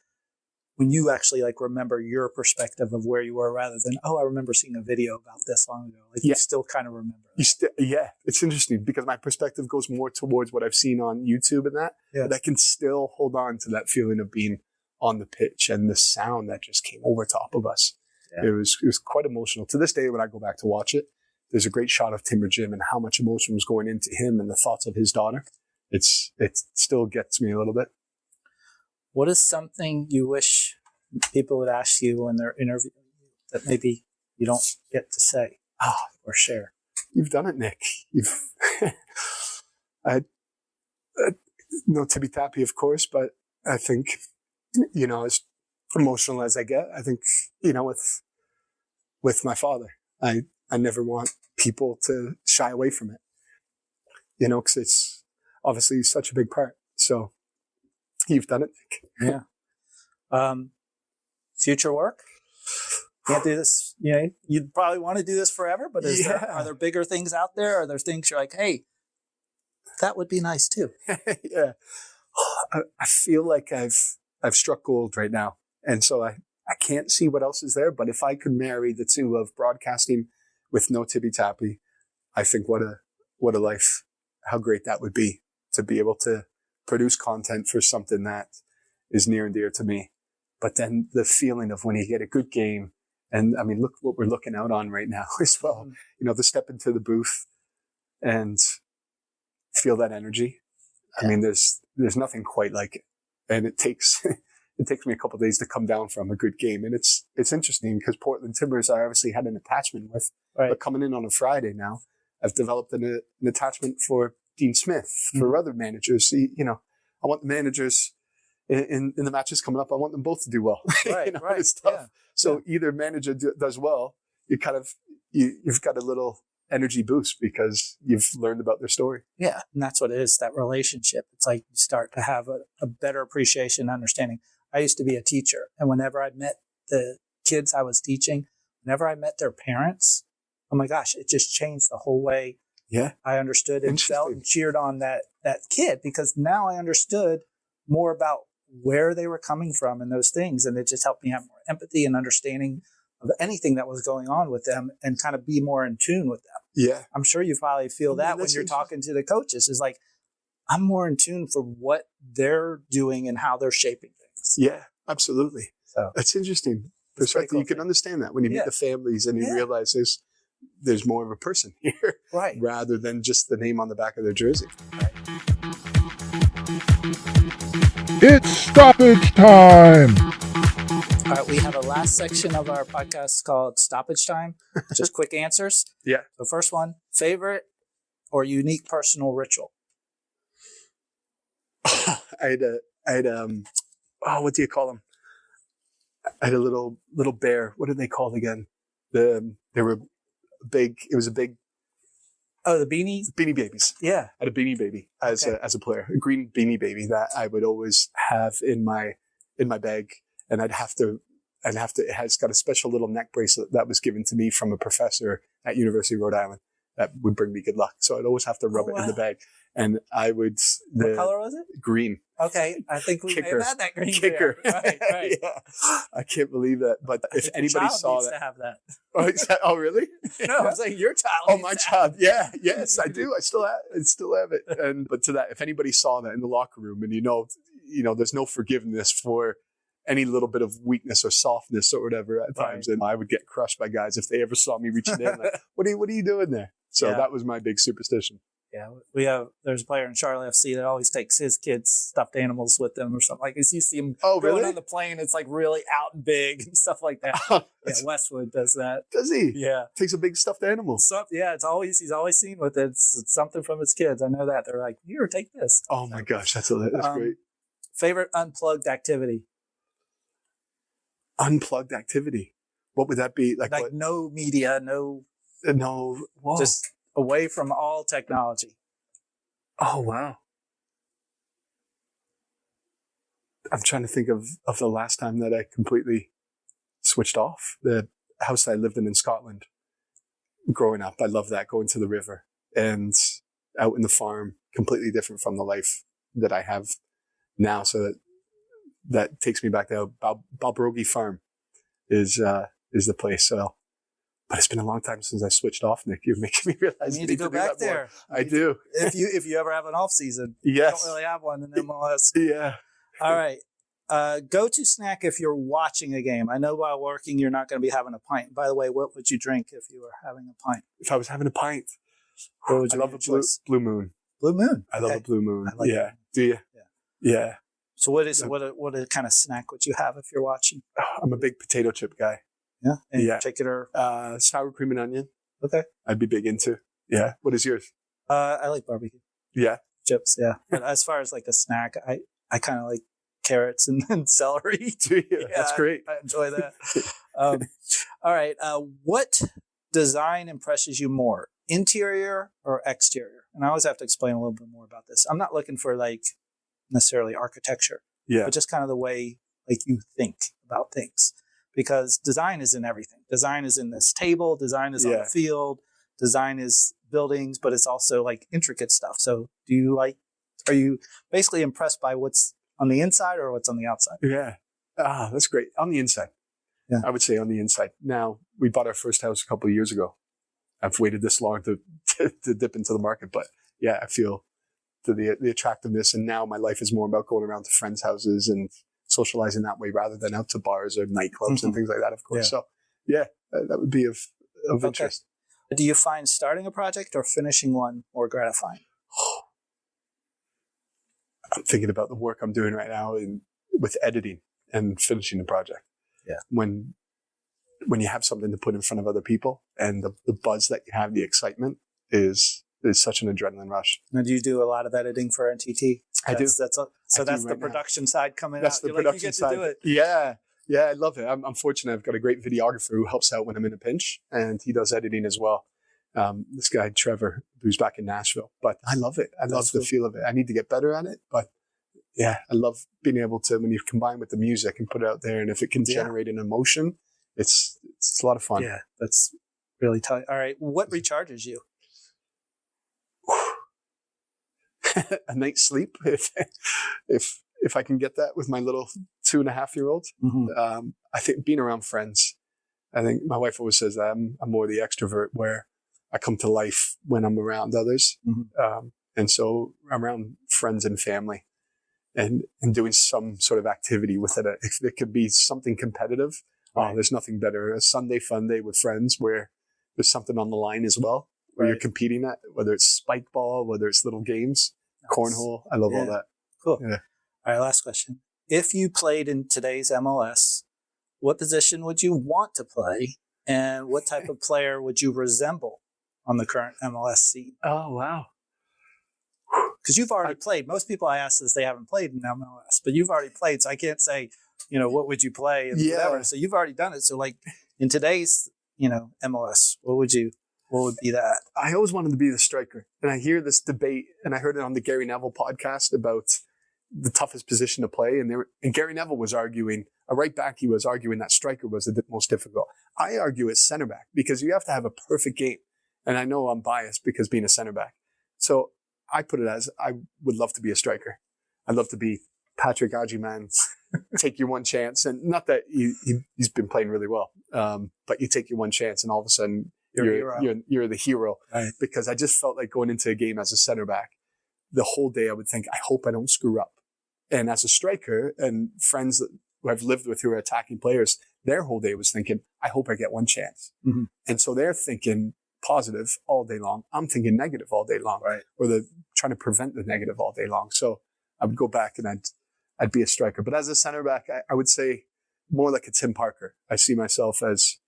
when you actually like remember your perspective of where you were rather than, oh, I remember seeing a video about this long ago. Like you still kind of remember.
It's interesting because my perspective goes more towards what I've seen on YouTube and that, but I can still hold on to that feeling of being on the pitch and the sound that just came over top of us. Yeah. It was quite emotional. To this day, when I go back to watch it, there's a great shot of Timber Jim and how much emotion was going into him and the thoughts of his daughter. It still gets me a little bit.
What is something you wish people would ask you when they're interviewing you that maybe you don't get to say or share?
You've done it, Nick. You've no tippy tappy, of course, but I think, as emotional as I get, I think, with my father, I never want people to shy away from it, because it's obviously such a big part. So you've done it, Nick.
Yeah. Future work? Can't do this. You'd probably want to do this forever, but are there bigger things out there? Are there things you're like, hey, that would be nice too?
Yeah. I feel like I've struck gold right now. And so I can't see what else is there. But if I could marry the two of broadcasting with No Tippy Tappy, I think what a life, how great that would be to be able to produce content for something that is near and dear to me. But then the feeling of when you get a good game, and I mean, look what we're looking out on right now as well, to step into the booth and feel that energy. I mean, there's nothing quite like it. And it takes me a couple of days to come down from a good game. And it's interesting because Portland Timbers I obviously had an attachment with, but coming in on a Friday now, I've developed an attachment for Dean Smith, for other managers. I want the managers in the matches coming up, I want them both to do well. It's tough. Yeah. So either manager does well, you've got a little energy boost because you've learned about their story.
Yeah. And that's what it is, that relationship. It's like you start to have a better appreciation, understanding. I used to be a teacher, and whenever I met the kids I was teaching, whenever I met their parents, oh my gosh, it just changed the whole way I understood and felt and cheered on that kid, because now I understood more about where they were coming from and those things. And it just helped me have more empathy and understanding of anything that was going on with them and kind of be more in tune with them.
Yeah.
I'm sure you probably feel that when you're talking to the coaches, is like, I'm more in tune for what they're doing and how they're shaping things.
Yeah, absolutely. So that's interesting. Perspective. Cool. You can understand that when you meet the families and you realize there's more of a person here,
right? Rather
than just the name on the back of their jersey.
Right.
It's stoppage time.
All right, we have a last section of our podcast called Stoppage Time. Just quick answers.
Yeah.
The first one, favorite or unique personal ritual?
I had what do you call them? I had a little bear. What are they called again? They were big. It was a big.
Oh, the Beanie
Babies.
Yeah.
I had a Beanie Baby as a player, a green Beanie Baby that I would always have in my bag, and it has got a special little neck bracelet that was given to me from a professor at University of Rhode Island that would bring me good luck. So I'd always have to rub it in the bag, and I would.
What color was it?
Green.
Okay, I think we may have had that green
kicker.
Right.
Yeah. I can't believe that. But if anybody saw
that, to have
that. Oh, really?
No, I'm saying your child.
Oh, my child. Yeah, yes, I do. I still have it. But to that, if anybody saw that in the locker room, and there's no forgiveness for any little bit of weakness or softness or whatever at times, and I would get crushed by guys if they ever saw me reaching in. Like, what are you doing there? So that was my big superstition.
Yeah, there's a player in Charlotte FC that always takes his kids' stuffed animals with them or something. Like, as you see him going on the plane, it's like really out and big and stuff like that. Westwood does that.
Does he?
Yeah.
Takes a big stuffed animal.
He's always seen with it. It's something from his kids. I know that. They're like, here, take this.
Oh my gosh, that's great.
Favorite unplugged activity?
Unplugged activity? What would that be? Like what?
No media, no.
Whoa.
Just away from all technology.
Oh, wow. I'm trying to think of the last time that I completely switched off. The house that I lived in Scotland growing up, I loved that, going to the river and out in the farm, completely different from the life that I have now. So that takes me back to Balbrogie Farm is the place. So. But it's been a long time since I switched off, Nick. You're making me realize
you need to go back there.
I do.
If you ever have an off season.
Yes.
You don't really have one in MLS.
Yeah.
All right. Go-to snack if you're watching a game. I know while working, you're not going to be having a pint. By the way, what would you drink if you were having a pint?
If I was having a pint,
what would you
I love a Blue Moon.
Blue Moon.
I love a Blue Moon.
I like that.
Do you?
Yeah. So what kind of snack would you have if you're watching?
I'm a big potato chip guy.
Yeah. In particular?
Sour cream and onion.
Okay.
I'd be big into. Yeah. What is yours?
I like barbecue.
Yeah.
Chips. Yeah. But as far as like a snack, I kind of like carrots and celery.
Do you? Yeah, that's great.
I enjoy that. All right. What design impresses you more, interior or exterior? And I always have to explain a little bit more about this. I'm not looking for like necessarily architecture, but just kind of the way like you think about things, because design is in everything. Design is in this table. Design is on the field. Design is buildings, but it's also like intricate stuff. So are you basically impressed by what's on the inside or what's on the outside?
Yeah. That's great. On the inside. Yeah. I would say on the inside. Now, we bought our first house a couple of years ago. I've waited this long to dip into the market, but yeah, I feel the attractiveness, and now my life is more about going around to friends' houses and socializing that way rather than out to bars or nightclubs and things like that, of course. Yeah. So yeah, that would be of interest.
Do you find starting a project or finishing one more gratifying?
I'm thinking about the work I'm doing right now with editing and finishing the project.
Yeah.
When you have something to put in front of other people, and the buzz that you have, the excitement is such an adrenaline rush.
Now, do you do a lot of editing for NTT?
I do.
That's the production side coming out.
That's the production side.
To do it.
Yeah. Yeah, I love it. I'm fortunate. I've got a great videographer who helps out when I'm in a pinch, and he does editing as well. This guy, Trevor, who's back in Nashville. But I love it. I love the feel of it. I need to get better at it. But yeah, I love being able to, when you combine with the music and put it out there, and if it can generate an emotion, it's a lot of fun.
Yeah, that's really tight. All right. What recharges you?
A night's sleep. If I can get that with my little 2.5-year-old. I think being around friends, I think my wife always says that I'm more the extrovert, where I come to life when I'm around others. And so I'm around friends and family and doing some sort of activity with it. If it could be something competitive, there's nothing better. A Sunday fun day with friends where there's something on the line as well, where you're competing at, whether it's spike ball, whether it's little games, cornhole. I love all that.
Cool.
Yeah.
All right, last question. If you played in today's MLS, what position would you want to play, and what type of player would you resemble on the current MLS scene?
Oh, wow.
Because you've already played. Most people I ask this, they haven't played in MLS, but you've already played, so I can't say, what would you play and whatever. So you've already done it. So like in today's, MLS, what would be that?
I always wanted to be the striker. And I hear this debate, and I heard it on the Gary Neville podcast about the toughest position to play. And Gary Neville was arguing, a right back, he was arguing that striker was the most difficult. I argue it's center back, because you have to have a perfect game. And I know I'm biased because being a center back. So I put it as, I would love to be a striker. I'd love to be Patrick Agyemang, take your one chance. And not that he's been playing really well, but you take your one chance and all of a sudden you're the hero.
Right.
Because I just felt like going into a game as a center back, the whole day I would think, I hope I don't screw up. And as a striker, and friends who I've lived with who are attacking players, their whole day was thinking, I hope I get one chance. And so they're thinking positive all day long. I'm thinking negative all day long.
Right.
Or they're trying to prevent the negative all day long. So I would go back and I'd be a striker. But as a center back, I would say more like a Tim Parker. I see myself as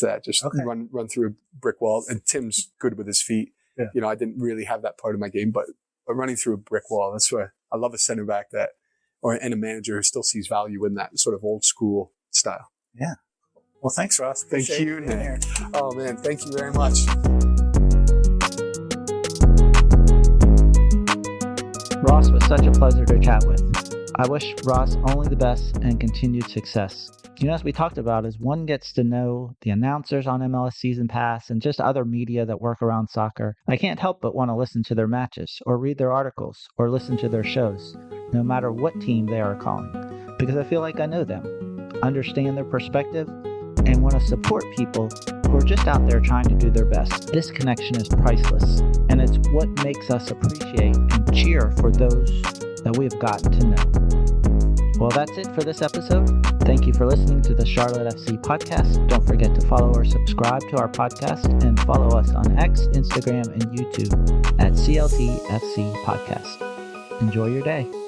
that, just run through a brick wall. And Tim's good with his feet.
Yeah.
I didn't really have that part of my game, but running through a brick wall, that's where I love a center back and a manager who still sees value in that sort of old school style.
Yeah. Well, thanks, Ross.
Thank you, Nick. Oh, man. Thank you very much.
Ross was such a pleasure to chat with. I wish Ross only the best and continued success. As we talked about, as one gets to know the announcers on MLS Season Pass and just other media that work around soccer, I can't help but want to listen to their matches or read their articles or listen to their shows, no matter what team they are calling, because I feel like I know them, understand their perspective, and want to support people who are just out there trying to do their best. This connection is priceless, and it's what makes us appreciate and cheer for those that we have gotten to know. Well, that's it for this episode. Thank you for listening to the Charlotte FC podcast. Don't forget to follow or subscribe to our podcast and follow us on X, Instagram, and YouTube at CLTFC Podcast. Enjoy your day.